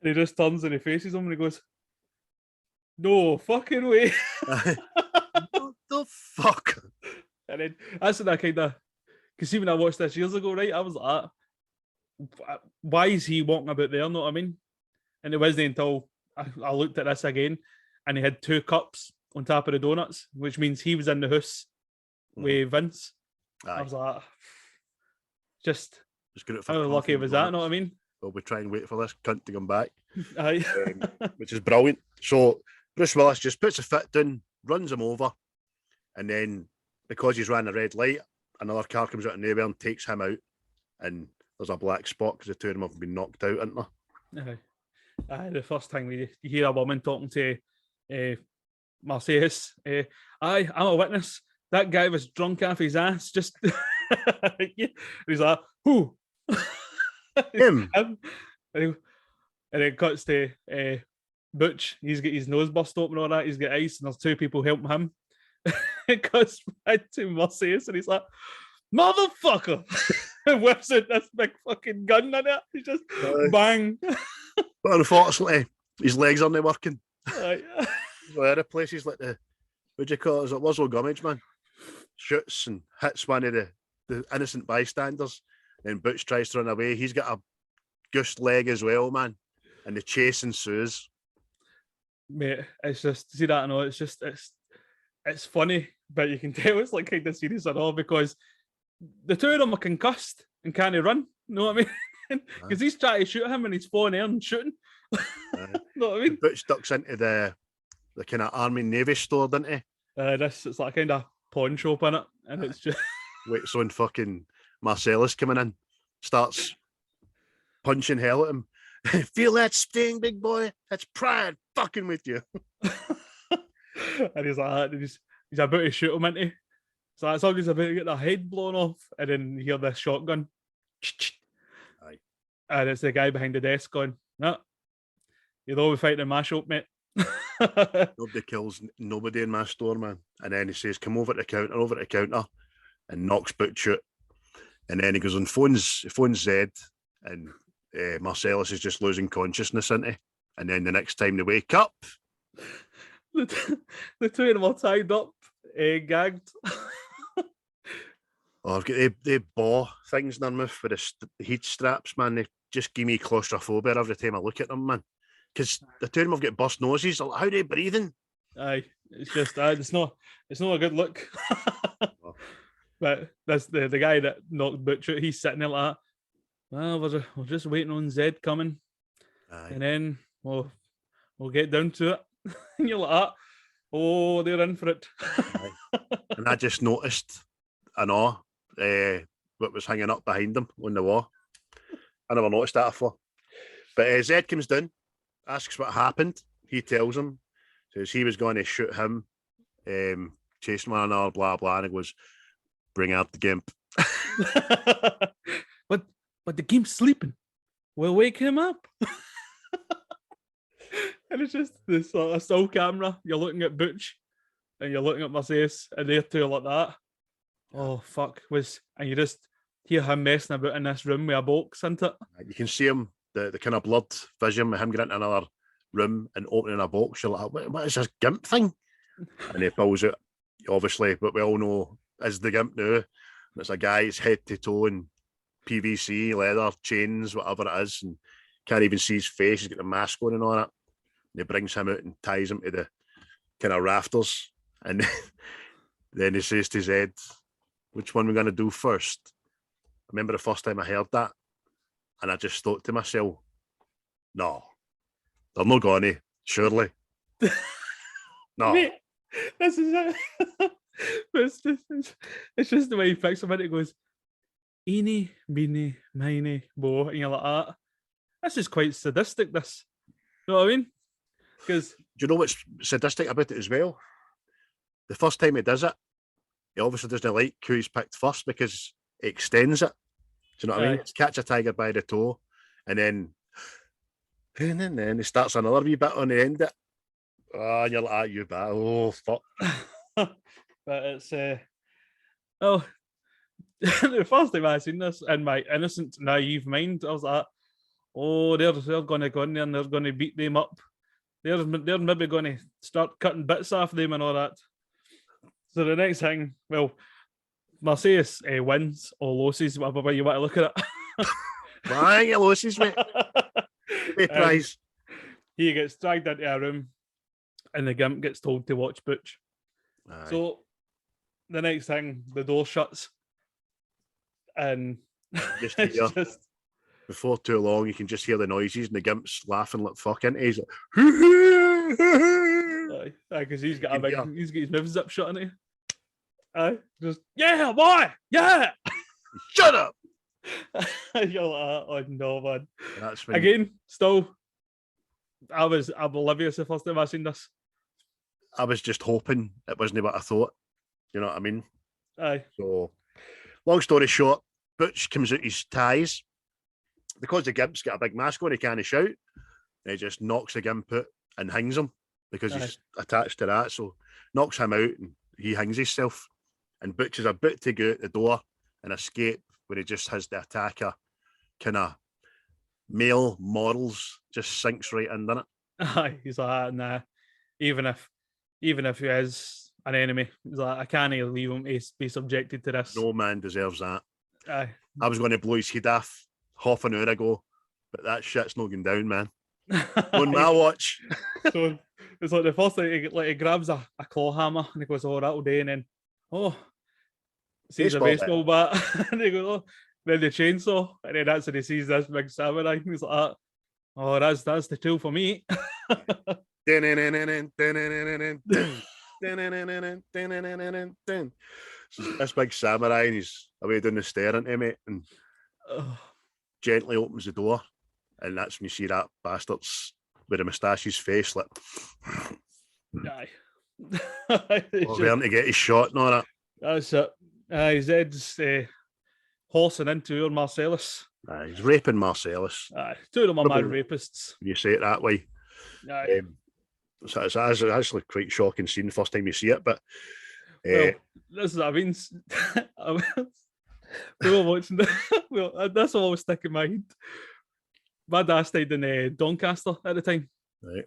he just turns and he faces him and he goes, no fucking way. What the fuck? And then that's when I kind of, because even I watched this years ago, right? I was like, why is he walking about there? Know what I mean? And it wasn't until I looked at this again and he had 2 cups on top of the donuts, which means he was in the house with Vince. Aye. I was like, just good at how lucky was that? Know what I mean? We'll be trying to wait for this cunt to come back, Aye. which is brilliant. So Bruce Willis just puts a foot down, runs him over, and then because he's ran a red light, another car comes out of nowhere and takes him out, and there's a black spot because the 2 of them have been knocked out, isn't there? Aye. The first time you hear a woman talking to Marcellus, aye, I'm a witness. That guy was drunk off his ass. Just he's like, who? Him. And it cuts to Butch. He's got his nose burst open and all that. He's got ice, and there's 2 people helping him. It cuts back to Marcellus, and he's like, motherfucker! And whips out this big fucking gun in it. He's just bang. But unfortunately, his legs aren't working. Aye. So other places like what do you call it? Is it Wurzel Gummidge, man? Shoots and hits one of the innocent bystanders, and Butch tries to run away. He's got a goose leg as well, man, and the chase ensues. Mate, it's just, see that, I know, it's funny, but you can tell it's like kind of serious at all, because the 2 of them are concussed and can't run, you know what I mean? Because he's trying to shoot him and he's falling there and shooting. You know what I mean? Butch ducks into the kind of Army Navy store, doesn't he? It's like a kind of pawn shop in it, and it's just waits on fucking Marcellus coming in, starts punching hell at him. Feel that sting, big boy? That's pride fucking with you. And he's like, he's about to shoot him, isn't he? So it's always about to get their head blown off, and then you hear this shotgun. Aye. And it's the guy behind the desk going, no, you'll all be fighting in my shop, mate. Nobody kills nobody in my store, man. And then he says, come over to the counter, and knocks Butch out. And then he goes and phones Zed, and Marcellus is just losing consciousness, isn't he? And then the next time they wake up, the 2 of them are tied up, gagged. Oh, I've got they ball things in their mouth with the heat straps, man. They just give me claustrophobia every time I look at them, man. Because the 2 of them have got burst noses. Like, how are they breathing? Aye, it's just it's not a good look. Oh. But that's the guy that knocked Butch out. He's sitting there like, well, we're just waiting on Zed coming, and then we'll get down to it. And you're like, oh, they're in for it. And I just noticed, I know, what was hanging up behind him on the wall. I never noticed that before. But Zed comes down, asks what happened. He tells him, says he was going to shoot him, chasing one another, blah, blah. And he goes, bring out the gimp. but the gimp's sleeping. We'll wake him up. And it's just this sort of still camera. You're looking at Butch and you're looking at Mercedes, and they're two like that. Oh, fuck. And you just hear him messing about in this room with a box, isn't it? You can see him, the kind of blurred vision of him getting into another room and opening a box. You're like, what is this gimp thing? And he pulls it, obviously, what we all know is the gimp now. And it's a guy's head to toe in PVC, leather, chains, whatever it is, and can't even see his face. He's got the mask on and all that. And he brings him out and ties him to the kind of rafters. And then he says to Zed, which one are we going to do first? I remember the first time I heard that, and I just thought to myself, no, they're not going to, surely. No. Mate, this is it. It's just the way he picks him and it goes, eeny, meeny, miny, mo, and you're like, this is quite sadistic, this. You know what I mean? Because do you know what's sadistic about it as well? The first time he does it, he obviously doesn't like who he's picked first because it extends it. Do you know what I mean? It's catch a tiger by the toe, and then he starts another wee bit on the end of it. Oh, and you're like, you bet. Oh, fuck. But it's, the first time I seen this in my innocent, naive mind, I was like, oh, they're going to go in there and they're going to beat them up. They're maybe going to start cutting bits off them and all that. So the next thing, well, Mercedes wins or loses, whatever way you want to look at it. Bang, it loses, mate. Prize. He gets dragged into a room and the gimp gets told to watch Butch. Aye. So the next thing, the door shuts and Just it's hear, just... before too long, you can just hear the noises and the gimp's laughing like fucking. He's like, because he's got his mouth zipped shut, isn't he? Just, yeah, boy, yeah. Shut up. You're like, oh no, man. That's when Again, still, I'm oblivious the first time I seen this. I was just hoping it wasn't what I thought. You know what I mean? Aye. So, long story short, Butch comes out his ties. Because the gimp's got a big mask on, he can't shout. He just knocks the gimp out and hangs him because he's attached to that. So, knocks him out and he hangs himself. And Butch is about to go out the door and escape when he just has the attacker kind of male models just sinks right in, doesn't it? Aye. He's like, nah. Even if he is an enemy, he's like, I can't leave him to be subjected to this. No man deserves that. Aye. I was going to blow his head off half an hour ago, but that shit's not going down, man. On my watch. So it's like the first thing, he grabs a claw hammer and he goes, oh, that'll do. And then, sees a baseball bat. And he goes, oh, then the chainsaw. And then that's when he sees this big samurai. And he's like, oh, that's the tool for me. So this big samurai, and he's away down the stair into mate, and gently opens the door, and that's when you see that bastard's with the moustache's face, like, Aye. to get his shot and all that. That's it. Zed's horsing into her Marcellus. He's raping Marcellus. Two of them are mad rapists. You say it that way. So it's actually quite a shocking scene the first time you see it, but well, this is what I mean. We were watching that's all was sticking in my head. My dad stayed in Doncaster at the time. Right.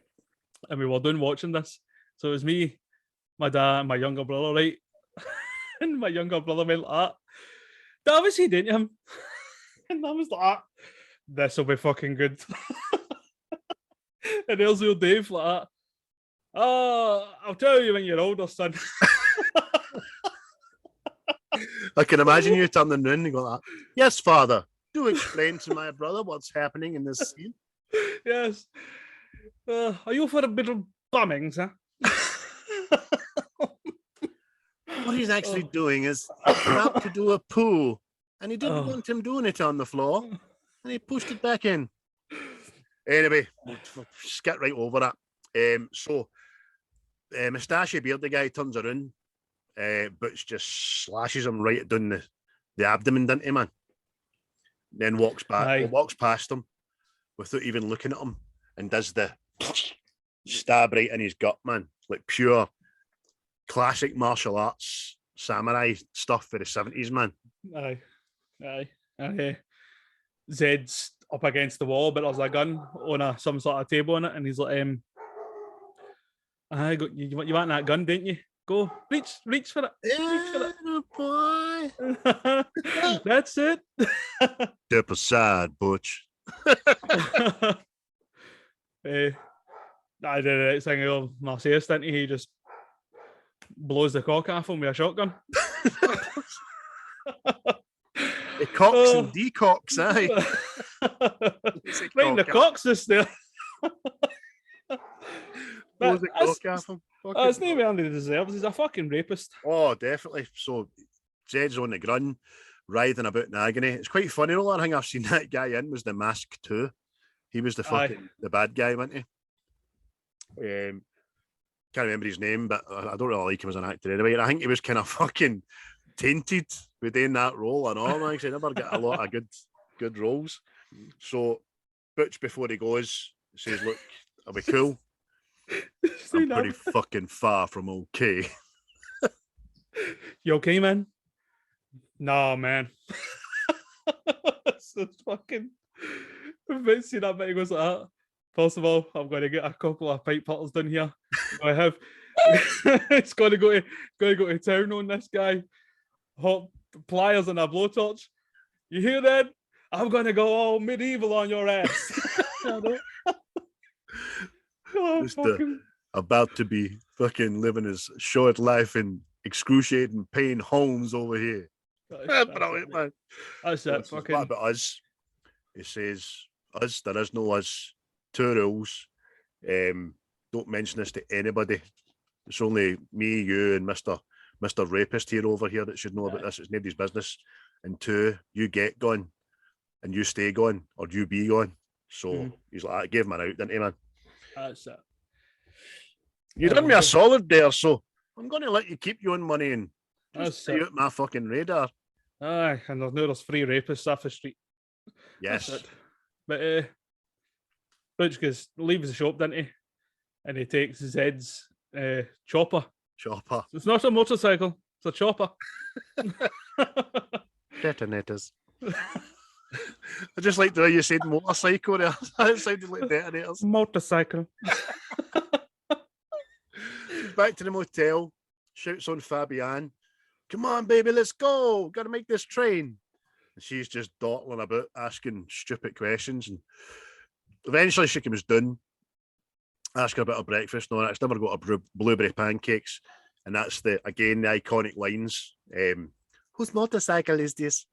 And we were doing watching this. So it was me, my dad, and my younger brother, right? And my younger brother went like that. That was he, didn't him? And I was like, this will be fucking good. And there's old Dave like that. Oh, I'll tell you when you're older, son. I can imagine you turning around and going like, yes, father, do explain to my brother what's happening in this scene. Yes. Are you for a bit of bumming, sir? What he's actually doing is about to do a poo and he didn't want him doing it on the floor, and he pushed it back in. Anyway, we'll skip right over that. So, Moustache Beard, the guy turns around, Butch just slashes him right down the abdomen, doesn't he, man? Then walks past him without even looking at him, and does the stab right in his gut, man. Like pure classic martial arts samurai stuff for the 70s, man. Aye. Zed's up against the wall, but there's a gun on some sort of table on it, and he's like, you want that gun, don't you? Go, reach for it. Yeah, boy. That's it. Step aside, Butch. I did the next thing of Marseilles, didn't he? He just blows the cock off him with a shotgun. It cocks and decocks, aye. Right in the cocks this there. Blows the cock off him. It's not even he deserves. He's a fucking rapist. Oh, definitely. So Zed's on the ground, writhing about in agony. It's quite funny. The only thing I've seen that guy in was The Mask 2. He was the bad guy, wasn't he? Can't remember his name, but I don't really like him as an actor anyway. I think he was kind of fucking tainted within that role and all. Like I never get a lot of good roles. So Butch, before he goes, says, "Look, I'll be cool. I'm pretty fucking far from okay." You okay, man? Nah, man. So fucking. I've seen that bit. He goes like that. First of all, I'm going to get a couple of pipe putters done here. I have. It's going to go to town on this guy. Hot pliers and a blowtorch. You hear that? I'm going to go all medieval on your ass. About to be fucking living his short life in excruciating pain homes over here. Brilliant, man. That's it. Fucking. What about us? He says, us, there is no us. 2 rules. Don't mention this to anybody. It's only me, you, and Mr. Rapist here over here that should know about this. It's nobody's business. And 2, you get gone and you stay gone or you be gone. So he's like, I gave him an out, didn't he, man? That's it. You done me a solid there, so I'm going to let you keep your own money and just stay out my fucking radar. Aye, and there's free rapists off the street. Yes. But Butch leaves the shop, didn't he? And he takes Zed's chopper. Chopper. It's not a motorcycle, it's a chopper. Detonators. I just like the way you said motorcycle there. It sounded like detonators. Motorcycle. Back to the motel, shouts on Fabienne, "Come on, baby, let's go. Gotta make this train." And she's just dawdling about, asking stupid questions. And eventually she comes down, ask her about her breakfast. No, it's never got her blueberry pancakes. And that's the iconic lines. Whose motorcycle is this?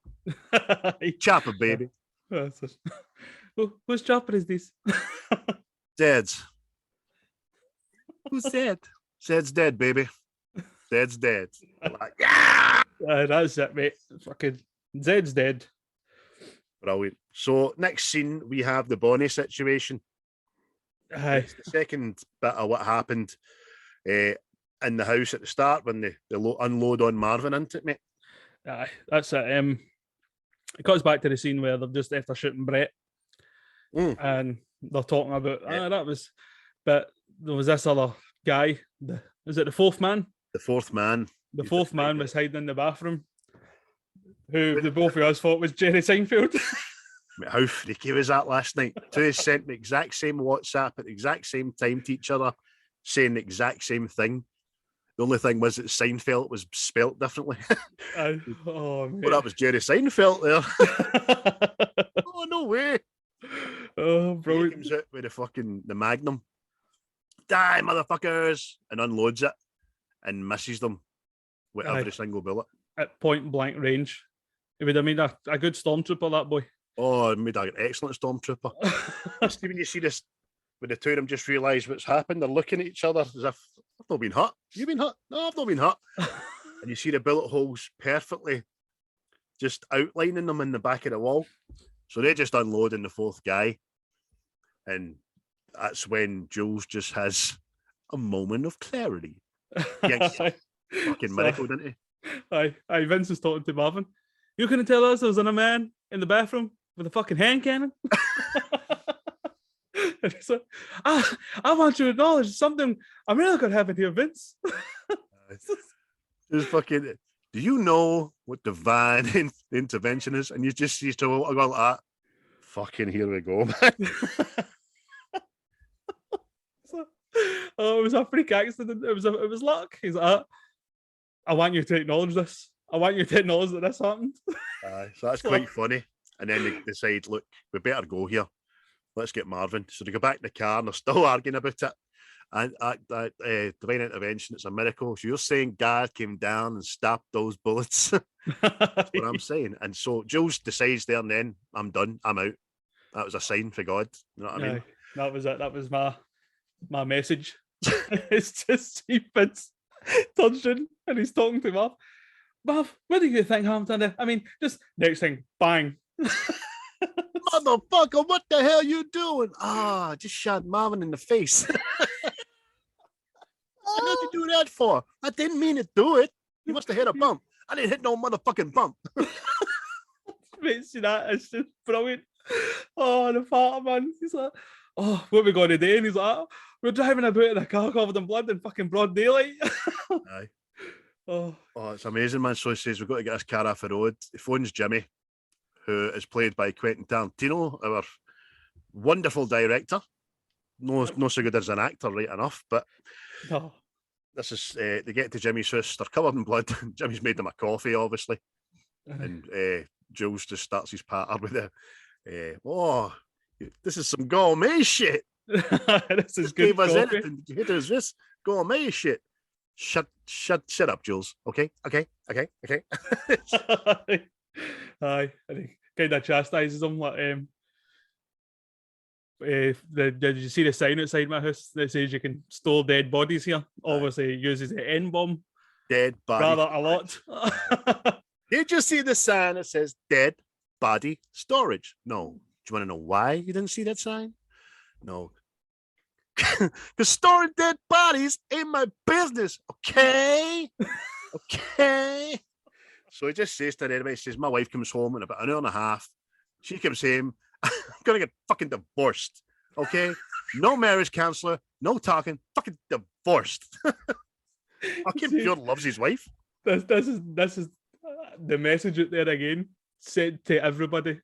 Chopper, baby. Whose chopper is this? Zed's. Who's Zed? Zed's dead, baby. Zed's dead. Like, yeah! That's it, mate. Fucking Zed's dead. Brilliant. So next scene, we have the Bonnie situation. It's the second bit of what happened in the house at the start when they unload on Marvin, isn't it, mate? Aye, that's it. It goes back to the scene where they're just after shooting Brett, and they're talking about that was, but there was this other guy. Is it the fourth man? The fourth man. The fourth man was hiding in the bathroom, who the both of us thought was Jerry Seinfeld. How freaky was that last night? Two of us sent the exact same WhatsApp at the exact same time to each other, saying the exact same thing. The only thing was that Seinfeld was spelt differently. Oh, man. Well, that was Jerry Seinfeld there. Oh, no way. Oh, bro. He comes out with the Magnum. Die, motherfuckers! And unloads it and misses them with every single bullet. At point blank range. He would have made a good stormtrooper, that boy. Oh, made an excellent stormtrooper. Just when you see this, when the two of them just realise what's happened, they're looking at each other as if, I've not been hurt. You've been hurt? No, I've not been hurt. And you see the bullet holes perfectly just outlining them in the back of the wall. So they just unloading the fourth guy. And that's when Jules just has a moment of clarity. Fucking miracle, didn't he? Aye, Vince is talking to Marvin. You couldn't tell us there was a man in the bathroom with a fucking hand cannon? And he's like, I want you to acknowledge something I'm really gonna happen here, Vince. Just fucking, do you know what divine intervention is? And you just see to go like that. Fucking here we go, man. Oh, it was a freak accident. It was luck. He's like, I want you to acknowledge this. I want you to acknowledge that this happened. So that's quite funny. And then they decide, look, we better go here. Let's get Marvin. So they go back in the car and they're still arguing about it. And divine intervention, it's a miracle. So you're saying God came down and stopped those bullets? That's what I'm saying. And so Jules decides there and then, I'm done. I'm out. That was a sign for God. You know what I mean? That was it. That was my message. It's just he Vince turns in and he's talking to Marv. Marv, what do you think happened? I mean, just next thing, bang. Motherfucker, what the hell you doing? Just shot Marvin in the face. What did you do that for? I didn't mean to do it. You must have hit a bump. I didn't hit no motherfucking bump. Mate, see that? It's just brilliant. Oh, the father man. He's like, oh, what are we going to do? And he's like, we're driving about in a car covered in blood in fucking broad daylight. Aye. Oh, it's amazing, man. So he says, we've got to get this car off the road. He phones Jimmy, who is played by Quentin Tarantino, our wonderful director. No so good as an actor, right enough, but this is, they get to Jimmy's house, they're covered in blood. Jimmy's made them a coffee, obviously. And Jules just starts his patter with this is some gourmet shit. This is good. Gave us anything. Did you hit us this gourmet shit? Shut up, Jules. Okay. Aye, I think kind of chastises him. Like, did you see the sign outside my house that says you can store dead bodies here? Obviously, it uses the N-bomb. Dead body. Rather a lot. Did you see the sign that says dead body storage? No. Do you want to know why you didn't see that sign? No. Because storing dead bodies ain't my business, okay? Okay. So he just says to everybody, he says, my wife comes home in about an hour and a half. She comes home, I'm going to get fucking divorced, okay? No marriage counselor, no talking, fucking divorced. Fucking pure loves his wife. This is the message out there again, said to everybody.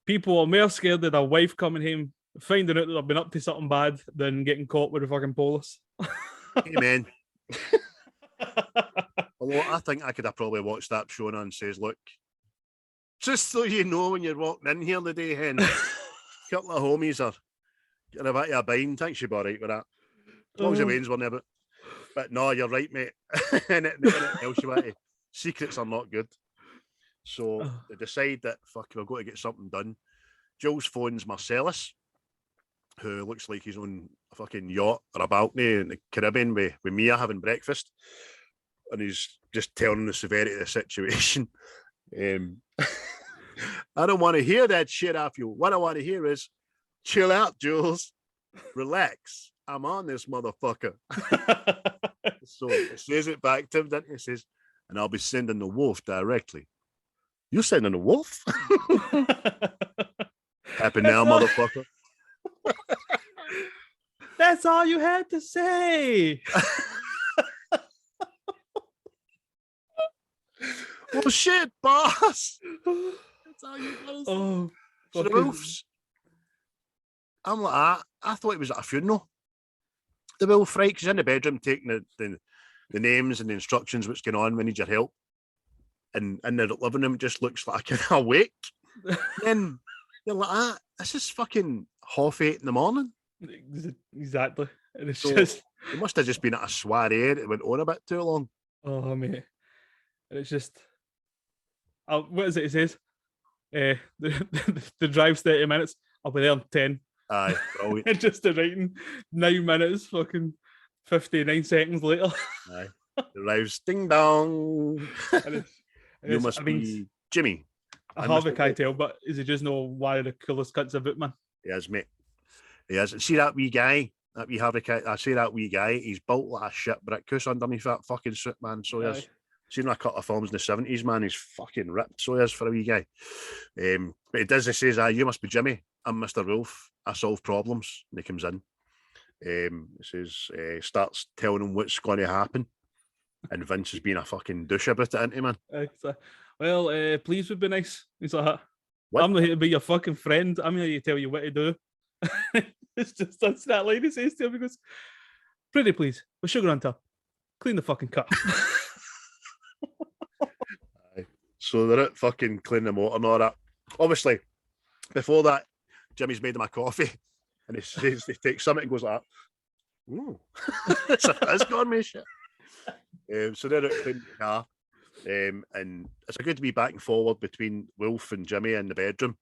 People are more scared of their wife coming home, finding out that they've been up to something bad, than getting caught with the fucking police. Amen. Although I think I could have probably watched that show and says, look, just so you know when you're walking in here the day, hen, a couple of homies are getting a bit of a bind. I think she'd be all right with that. As long as the Wayne's weren't about. But no, you're right, mate. Secrets are not good. So they decide that, fuck, we've got to get something done. Jules phones Marcellus, who looks like he's on a fucking yacht or a balcony in the Caribbean with Mia having breakfast. And he's just telling the severity of the situation. I don't want to hear that shit off you. What I want to hear is, chill out, Jules. Relax. I'm on this motherfucker. So he says it back to him, then he says, and I'll be sending the wolf directly. You're sending the wolf? Happy now, motherfucker. That's all you had to say. Well, shit, boss. That's all you got to say. Oh, so the wolves. I'm like, I thought it was at a funeral. The wolf, right? Because he's in the bedroom taking the names and the instructions, what's going on, we need your help. And in the living room, just looks like an awake. Then you're like, this is fucking 8:30 in the morning. Exactly. And it's so just, it must have just been at a soiree. It went on a bit too long. Oh, mate. And it's just, what is it? It says, the drive's 30 minutes. I'll be there in 10. Aye, brilliant. And just the writing, 9 minutes, fucking 59 seconds later. Aye. The arrives, ding dong. You must be Jimmy. a I must Harvey be- Keitel, but is he just know one of the coolest cunts about, man? He is, mate. He is. See that wee guy? That wee Harvey Keitel. I say that wee guy. He's built like a shit brick underneath that fucking suit, man. So he is. Aye. Seen a couple of films in the 70s, man. He's fucking ripped. So he is for a wee guy. But he does. He says, you must be Jimmy. I'm Mr. Wolf. I solve problems. And he comes in. He says, starts telling him what's going to happen. And Vince is being a fucking douche about it, isn't he, man? So, well, please would be nice. He's like, What? I'm not here to be your fucking friend. I'm here to tell you what to do. It's just that's that line he says to him. He goes, pretty please, with sugar on top. Clean the fucking cup. So they're at fucking cleaning the motor and all that. Obviously, before that, Jimmy's made him a coffee. And he says he takes something and goes like that. Ooh. It's gourmet shit. So they're out cleaning the car. And it's a good to be back and forward between Wolf and Jimmy in the bedroom,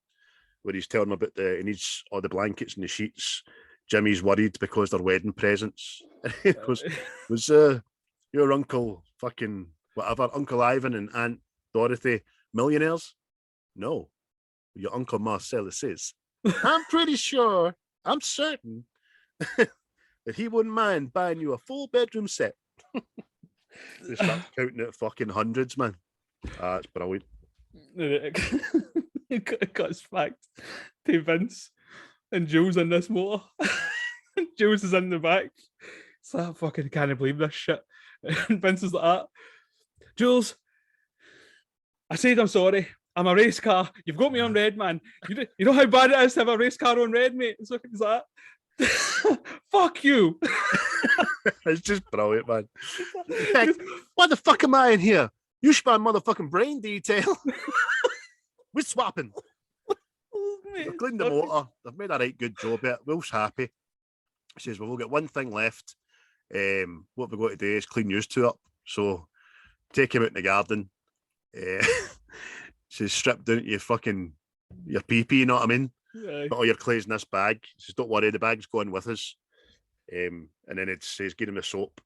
where he's telling him about he needs all the blankets and the sheets. Jimmy's worried because they're wedding presents. And he goes, was your uncle fucking whatever, Uncle Ivan and Aunt Dorothy millionaires? No. Your Uncle Marcellus is. I'm pretty sure, I'm certain that he wouldn't mind buying you a full bedroom set. They start counting at fucking hundreds, man. It's brilliant. It cuts back to Vince and Jules in this motor. Jules is in the back. It's like, I fucking can't believe this shit. And Vince is like that. Jules, I said I'm sorry. I'm a race car. You've got me on red, man. You know how bad it is to have a race car on red, mate? So he's like, fuck you. It's just brilliant, man. Heck, why the fuck am I in here? You should buy a motherfucking brain detail. We're swapping. They've cleaned the motor. They've made a right good job of it. Wolf's happy. He says, well, we'll get one thing left. What we've got to do is clean yours two up. So take him out in the garden. Says, strip down to your pee-pee, you know what I mean? Put all your clothes in this bag. He says, don't worry, the bag's going with us. And then it says, get him the soap.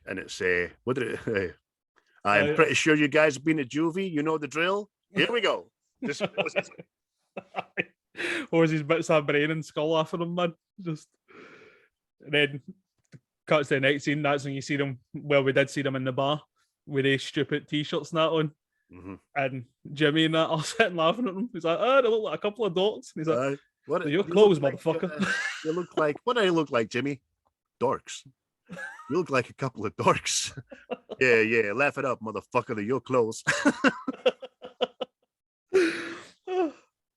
And it's, what did it, I'm pretty sure you guys have been to Juvie. You know the drill. Here we go. Or is his bits of brain and skull off of him, man? Just and then cuts to the next scene. That's when you see them. Well, we did see them in the bar with these stupid t-shirts and that on. Mm-hmm. And Jimmy and that are sitting laughing at them. He's like, oh, they look like a couple of dorks. And he's like, what your clothes, motherfucker. You look like, what do I look like, Jimmy? Dorks. You look like a couple of dorks. Yeah, laugh it up, motherfucker, to your clothes.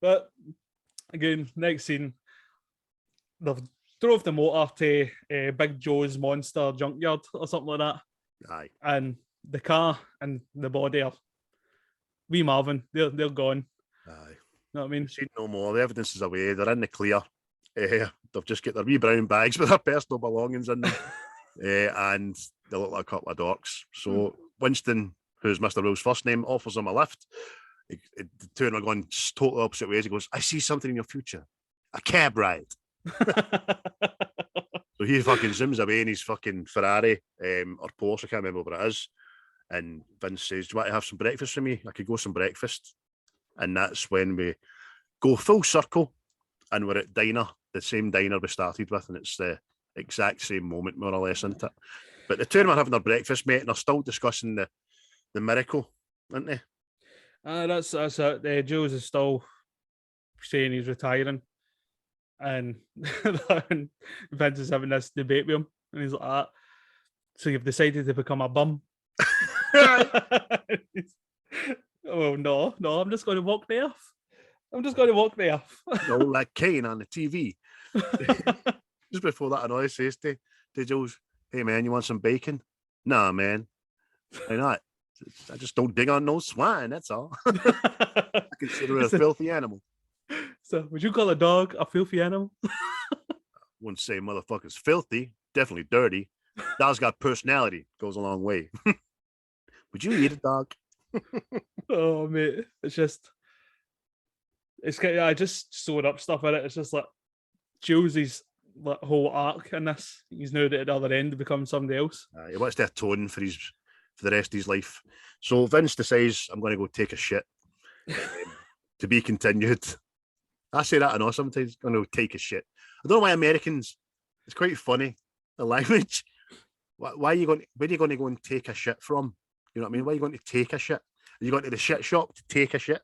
But again, next scene, they've drove the motor to Big Joe's Monster Junkyard or something like that. Aye. And the car and the body are wee Marvin. They're gone. Aye. You know what I mean? Seen no more. The evidence is away. They're in the clear. They've just got their wee brown bags with their personal belongings in them. And they look like a couple of dorks. So Winston, who's Mr. Will's first name, offers them a lift. The two of them are going totally opposite ways. He goes, I see something in your future. A cab ride. So he fucking zooms away in his fucking Ferrari or Porsche, I can't remember what it is. And Vince says, do you want to have some breakfast for me? I could go some breakfast. And that's when we go full circle and we're at diner, the same diner we started with, and it's the exact same moment, more or less, isn't it? But the two of them are having their breakfast, mate, and they're still discussing the miracle, aren't they? That's it. Jules is still saying he's retiring. And Vince is having this debate with him. And he's like, so you've decided to become a bum? Oh, no, I'm just going to walk the earth. I'm just going to walk the earth. No, like Kane on the TV. Just before that, annoy says to Jules, hey, man, you want some bacon? Nah, man. Why not? I just don't dig on no swine, that's all. I consider it a filthy animal. So, would you call a dog a filthy animal? Wouldn't say motherfucker's filthy, definitely dirty. Dog's got personality, goes a long way. Would you eat a dog? Oh, mate, I just sewed up stuff in it. It's just like Jules's whole arc in this. He's now at the other end to become somebody else. He wants to atone for his for the rest of his life. So Vince decides, I'm going to go take a shit. To be continued. I say that I know sometimes. I'm going to take a shit. I don't know why Americans, it's quite funny, the language. Why are you going? Where are you going to go and take a shit from? You know what I mean? Why are you going to take a shit? Are you going to the shit shop to take a shit?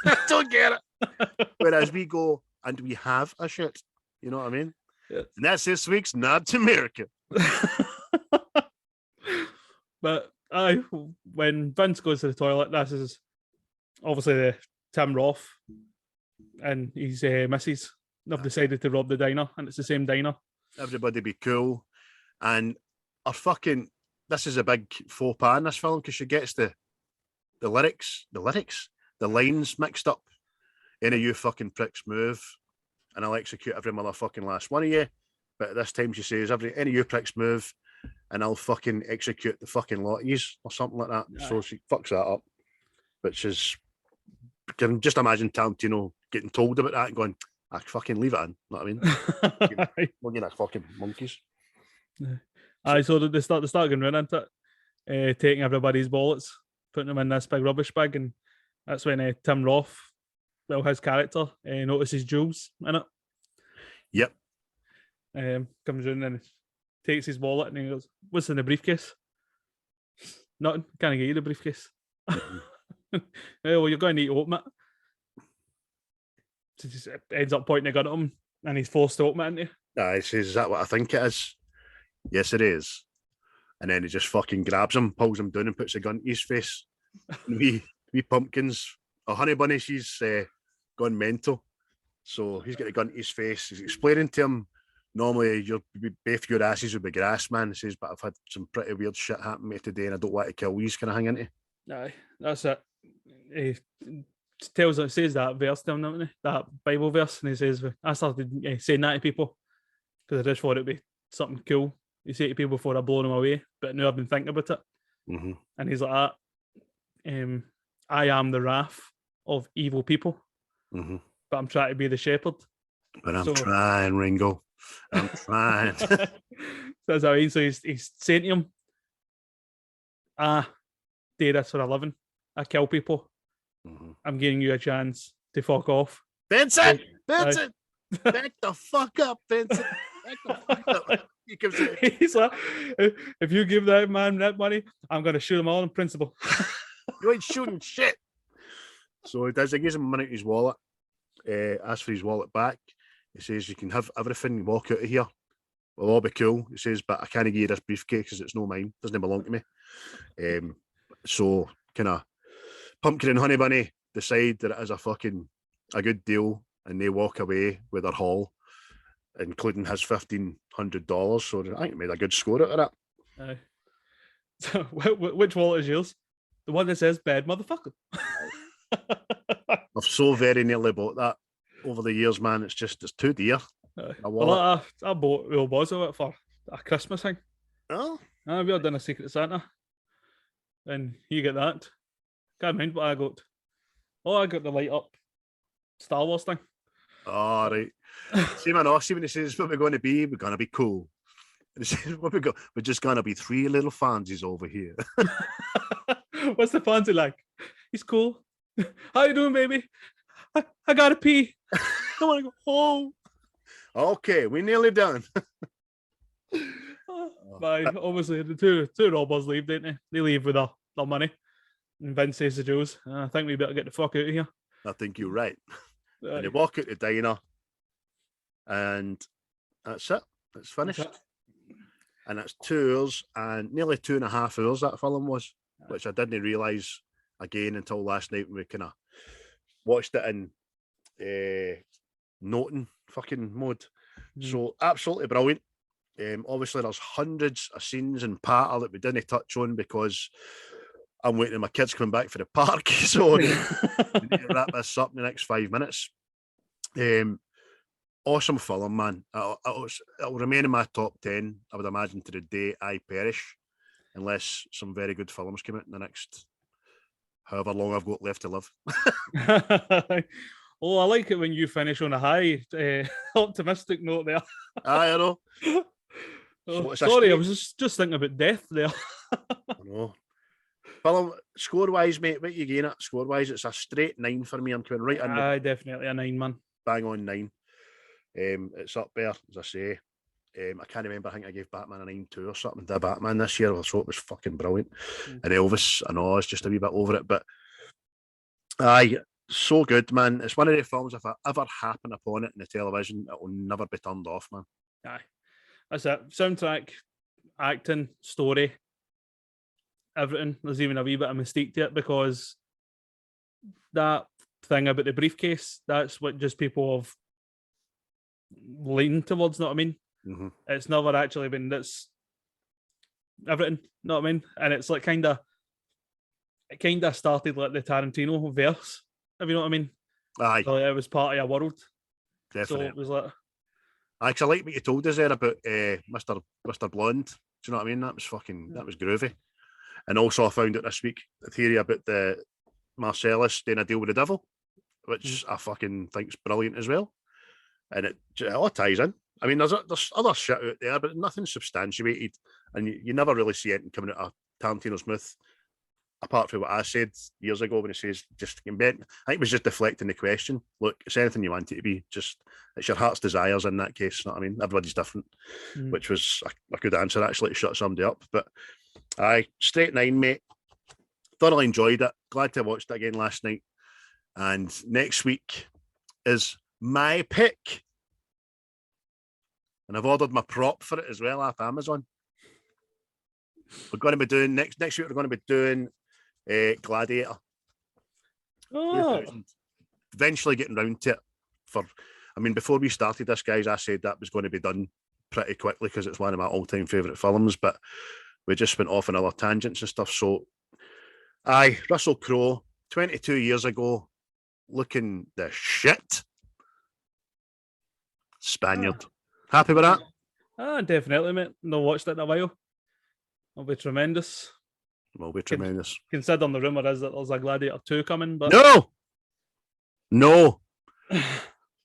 I don't get it. Whereas we go and we have a shit. You know what I mean? Yeah. And that's this week's Nod to America. But when Vince goes to the toilet, this is obviously the Tim Roth and his missus. They've decided to rob the diner, and it's the same diner. Everybody be cool. And this is a big faux pas in this film because she gets the lines mixed up. Any of you fucking pricks move, and I'll execute every motherfucking last one of you. But this time she says, any of you pricks move, and I'll fucking execute the fucking lot of yous, or something like that. Aye. So she fucks that up, which is, can just imagine Tarantino getting told about that and going, I fucking leave it in. Know what I mean? Well, you know, fucking monkeys. Aye, so they start going round into it, taking everybody's wallets, putting them in this big rubbish bag, and that's when Tim Roth, well, his character, notices Jules in it. Yep. Comes in and takes his wallet and he goes, "What's in the briefcase?" "Nothing. Can't get you the briefcase." "Well, you're going to need to open it." So he just ends up pointing a gun at him, and he's forced to open it, isn't he? He says, "Is that what I think it is?" "Yes, it is." And then he just fucking grabs him, pulls him down, and puts a gun to his face. And we pumpkins. Honey Bunny, she's gone mental. So he's got a gun to his face. He's explaining to him, normally both your asses would be grass, man. He says, but I've had some pretty weird shit happen to me today, and I don't want to kill you. Kind of hang into. Aye, that's it. He says that verse to him, doesn't he? That Bible verse, and he says, I started saying that to people because I just thought it'd be something cool you say to people before I blow them away, but now I've been thinking about it. Mm-hmm. And he's like that. I am the wrath of evil people, mm-hmm. but I'm trying to be the shepherd. But I'm trying, Ringo. I'm trying. That's how so he's saying to him, I do this for a living. I kill people. Mm-hmm. I'm giving you a chance to fuck off. Vincent! Vincent! Back the fuck up, Vincent! Back the fuck up. He's like, if you give that man that money, I'm going to shoot them all in principle. You ain't shooting shit. So he does. He gives him money to his wallet. Asks for his wallet back. He says, you can have everything, walk out of here. We'll all be cool. He says, but I can't give you this briefcase because it's no mine. It doesn't belong to me. So kind of Pumpkin and Honey Bunny decide that it is a good deal, and they walk away with their haul, including his $1,500. So I think he made a good score out of that. Aye. So which wallet is yours? The one that says bed, motherfucker. I've so very nearly bought that over the years, man. It's too dear. Well, I bought Real Boz of it for a Christmas thing. Oh? We were done a Secret Santa. And you get that. Can't mind what I got. Oh, I got the light up Star Wars thing. All right. See, man, see when he says what we're going to be, we're going to be cool. And he says, we're just going to be three little fansies over here. What's the fancy like? He's cool. How you doing, baby? I gotta pee. I want to go home. Okay, we're nearly done. Obviously, the two robbers leave, don't they? They leave with their money. And Vince says to Jules, I think we better get the fuck out of here. I think you're right. And they walk out the diner, and that's it. It's finished. And it's 2 hours, and nearly 2.5 hours that film was, which I didn't realise again until last night when we kind of watched it in noting fucking mode. So absolutely brilliant. Obviously, there's hundreds of scenes in patter that we didn't touch on because I'm waiting for my kids coming back for the park. So we need to wrap this up in the next 5 minutes. Awesome film, man. It'll remain in my top 10, I would imagine, to the day I perish, unless some very good films come out in the next however long I've got left to live. Oh, I like it when you finish on a high, optimistic note there. I know. Sorry, I was just thinking about death there. I know. Film, score-wise, mate, what you getting at? Score-wise, it's a straight 9 for me. I'm coming right in the Definitely a 9, man. bang on 9. It's up there, as I say. I can't remember. I think I gave Batman a 9-2 or something to Batman this year. I thought it was fucking brilliant. And Elvis, I know, I was just a wee bit over it, but aye, so good, man. It's one of the films, if I ever happen upon it in the television, it will never be turned off, man. Aye. That's it. Soundtrack, acting, story, everything. There's even a wee bit of mystique to it because that thing about the briefcase, that's what just people have leaned towards, know what I mean? Mm-hmm. It's never actually been that's everything, know what I mean? And it's like it kind of started like the Tarantino verse, if you know what I mean. Aye, So it was part of a world. definitely. So it was like, Actually, I like what you told us there about Mr. Blonde. Do you know what I mean? That was groovy. And also, I found out this week a theory about the Marcellus doing a deal with the devil, which I fucking think's brilliant as well. And it all ties in. I mean, there's other shit out there, but nothing substantiated, and you never really see anything coming out of Tarantino's mouth, apart from what I said years ago when he says just in bed. I think it was just deflecting the question. Look, it's anything you want it to be. Just it's your heart's desires in that case. You know what I mean? Everybody's different, which was a good answer actually to shut somebody up. But aye, straight 9, mate. Thoroughly enjoyed it. Glad to have watched it again last night. And next week is my pick. And I've ordered my prop for it as well off Amazon. We're going to be doing next week. We're going to be doing Gladiator. oh, Eventually getting round to it. Before we started this, guys, I said that was going to be done pretty quickly because it's one of my all-time favourite films. But we just went off on other tangents and stuff. So, aye, Russell Crowe, 22 years ago, looking the shit. Spaniard. Happy with that? definitely, mate. No watched it in a while. It'll be tremendous. Will be tremendous. Considering the rumour is that there's a Gladiator 2 coming, but No.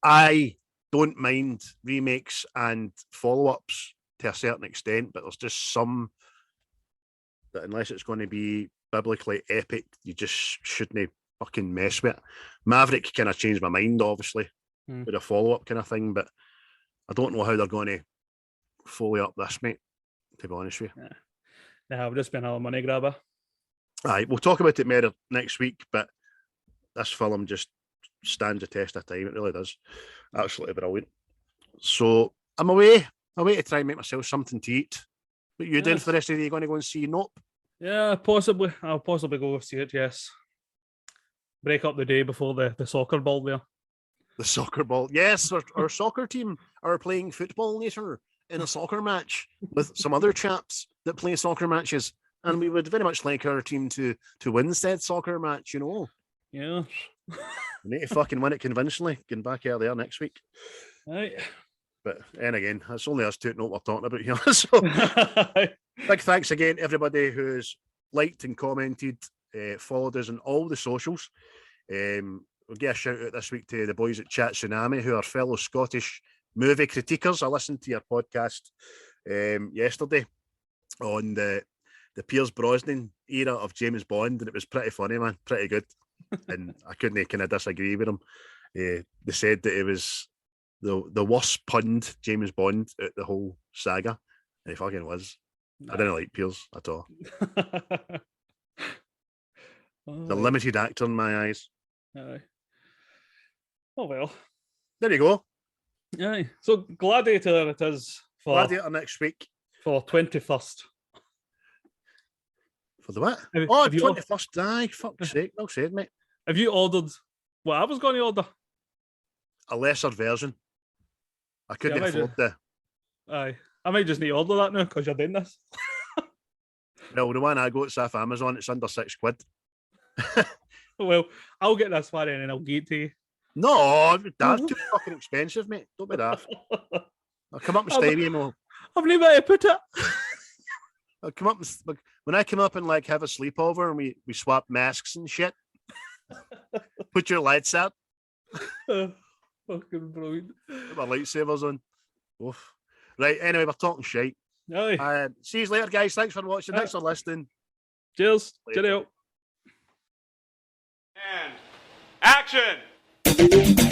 I don't mind remakes and follow-ups to a certain extent, but there's just some that unless it's going to be biblically epic, you just shouldn't fucking mess with it. Maverick kind of changed my mind, obviously, with a follow-up kind of thing, but I don't know how they're going to follow up this, mate, to be honest with you. Yeah, I've just been a money grabber. Aye, we'll talk about it more next week, but this film just stands the test of time. It really does. Absolutely brilliant. So I'm away to try and make myself something to eat. What you doing for the rest of the day? You going to go and see Nope? Yeah, possibly. I'll possibly go see it, yes. Break up the day before the soccer ball there. The soccer ball. Yes, our soccer team are playing football later in a soccer match with some other chaps that play soccer matches. And we would very much like our team to win said soccer match, you know. Yeah. We need to fucking win it convincingly. Getting back out there next week. Right. But and again, it's only us two know what we're talking about here. So big thanks again, everybody who's liked and commented, followed us on all the socials. We'll get a shout out this week to the boys at Chat Tsunami, who are fellow Scottish movie critiquers. I listened to your podcast yesterday on the Pierce Brosnan era of James Bond, and it was pretty funny, man, pretty good. And I couldn't kind of disagree with them. They said that it was the worst punned James Bond out the whole saga, and he fucking was. I didn't like Pierce at all. The limited actor in my eyes. Aye. Oh well. There you go. Aye. So Gladiator it is for Gladiator next week. for 21st. For the what? Have- Oh, have you 21st. Aye, fuck's sake. Well said, mate. Have you ordered what I was going to order? A lesser version. I couldn't I might afford the. Aye. I might just need to order that now because you're doing this. Well, the one I got it's off Amazon. It's under £6. Well, I'll get this one in and I'll get it to you. No, that's too fucking expensive, mate. Don't be daft. I'll come up and stay with you and I've never where to put it. I'll come up and when I come up and like have a sleepover and we swap masks and shit. Put your lights out. Fucking brilliant. Put my lightsabers on. Oof. Right, anyway, we're talking shite. Aye. See you later, guys. Thanks for watching. Thanks for listening. Cheers. Later. Cheerio. And action!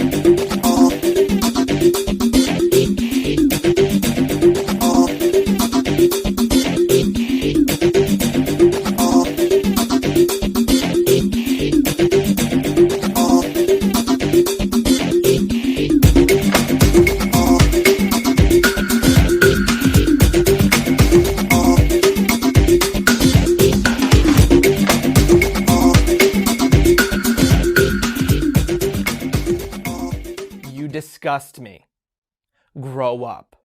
You disgust me. Grow up.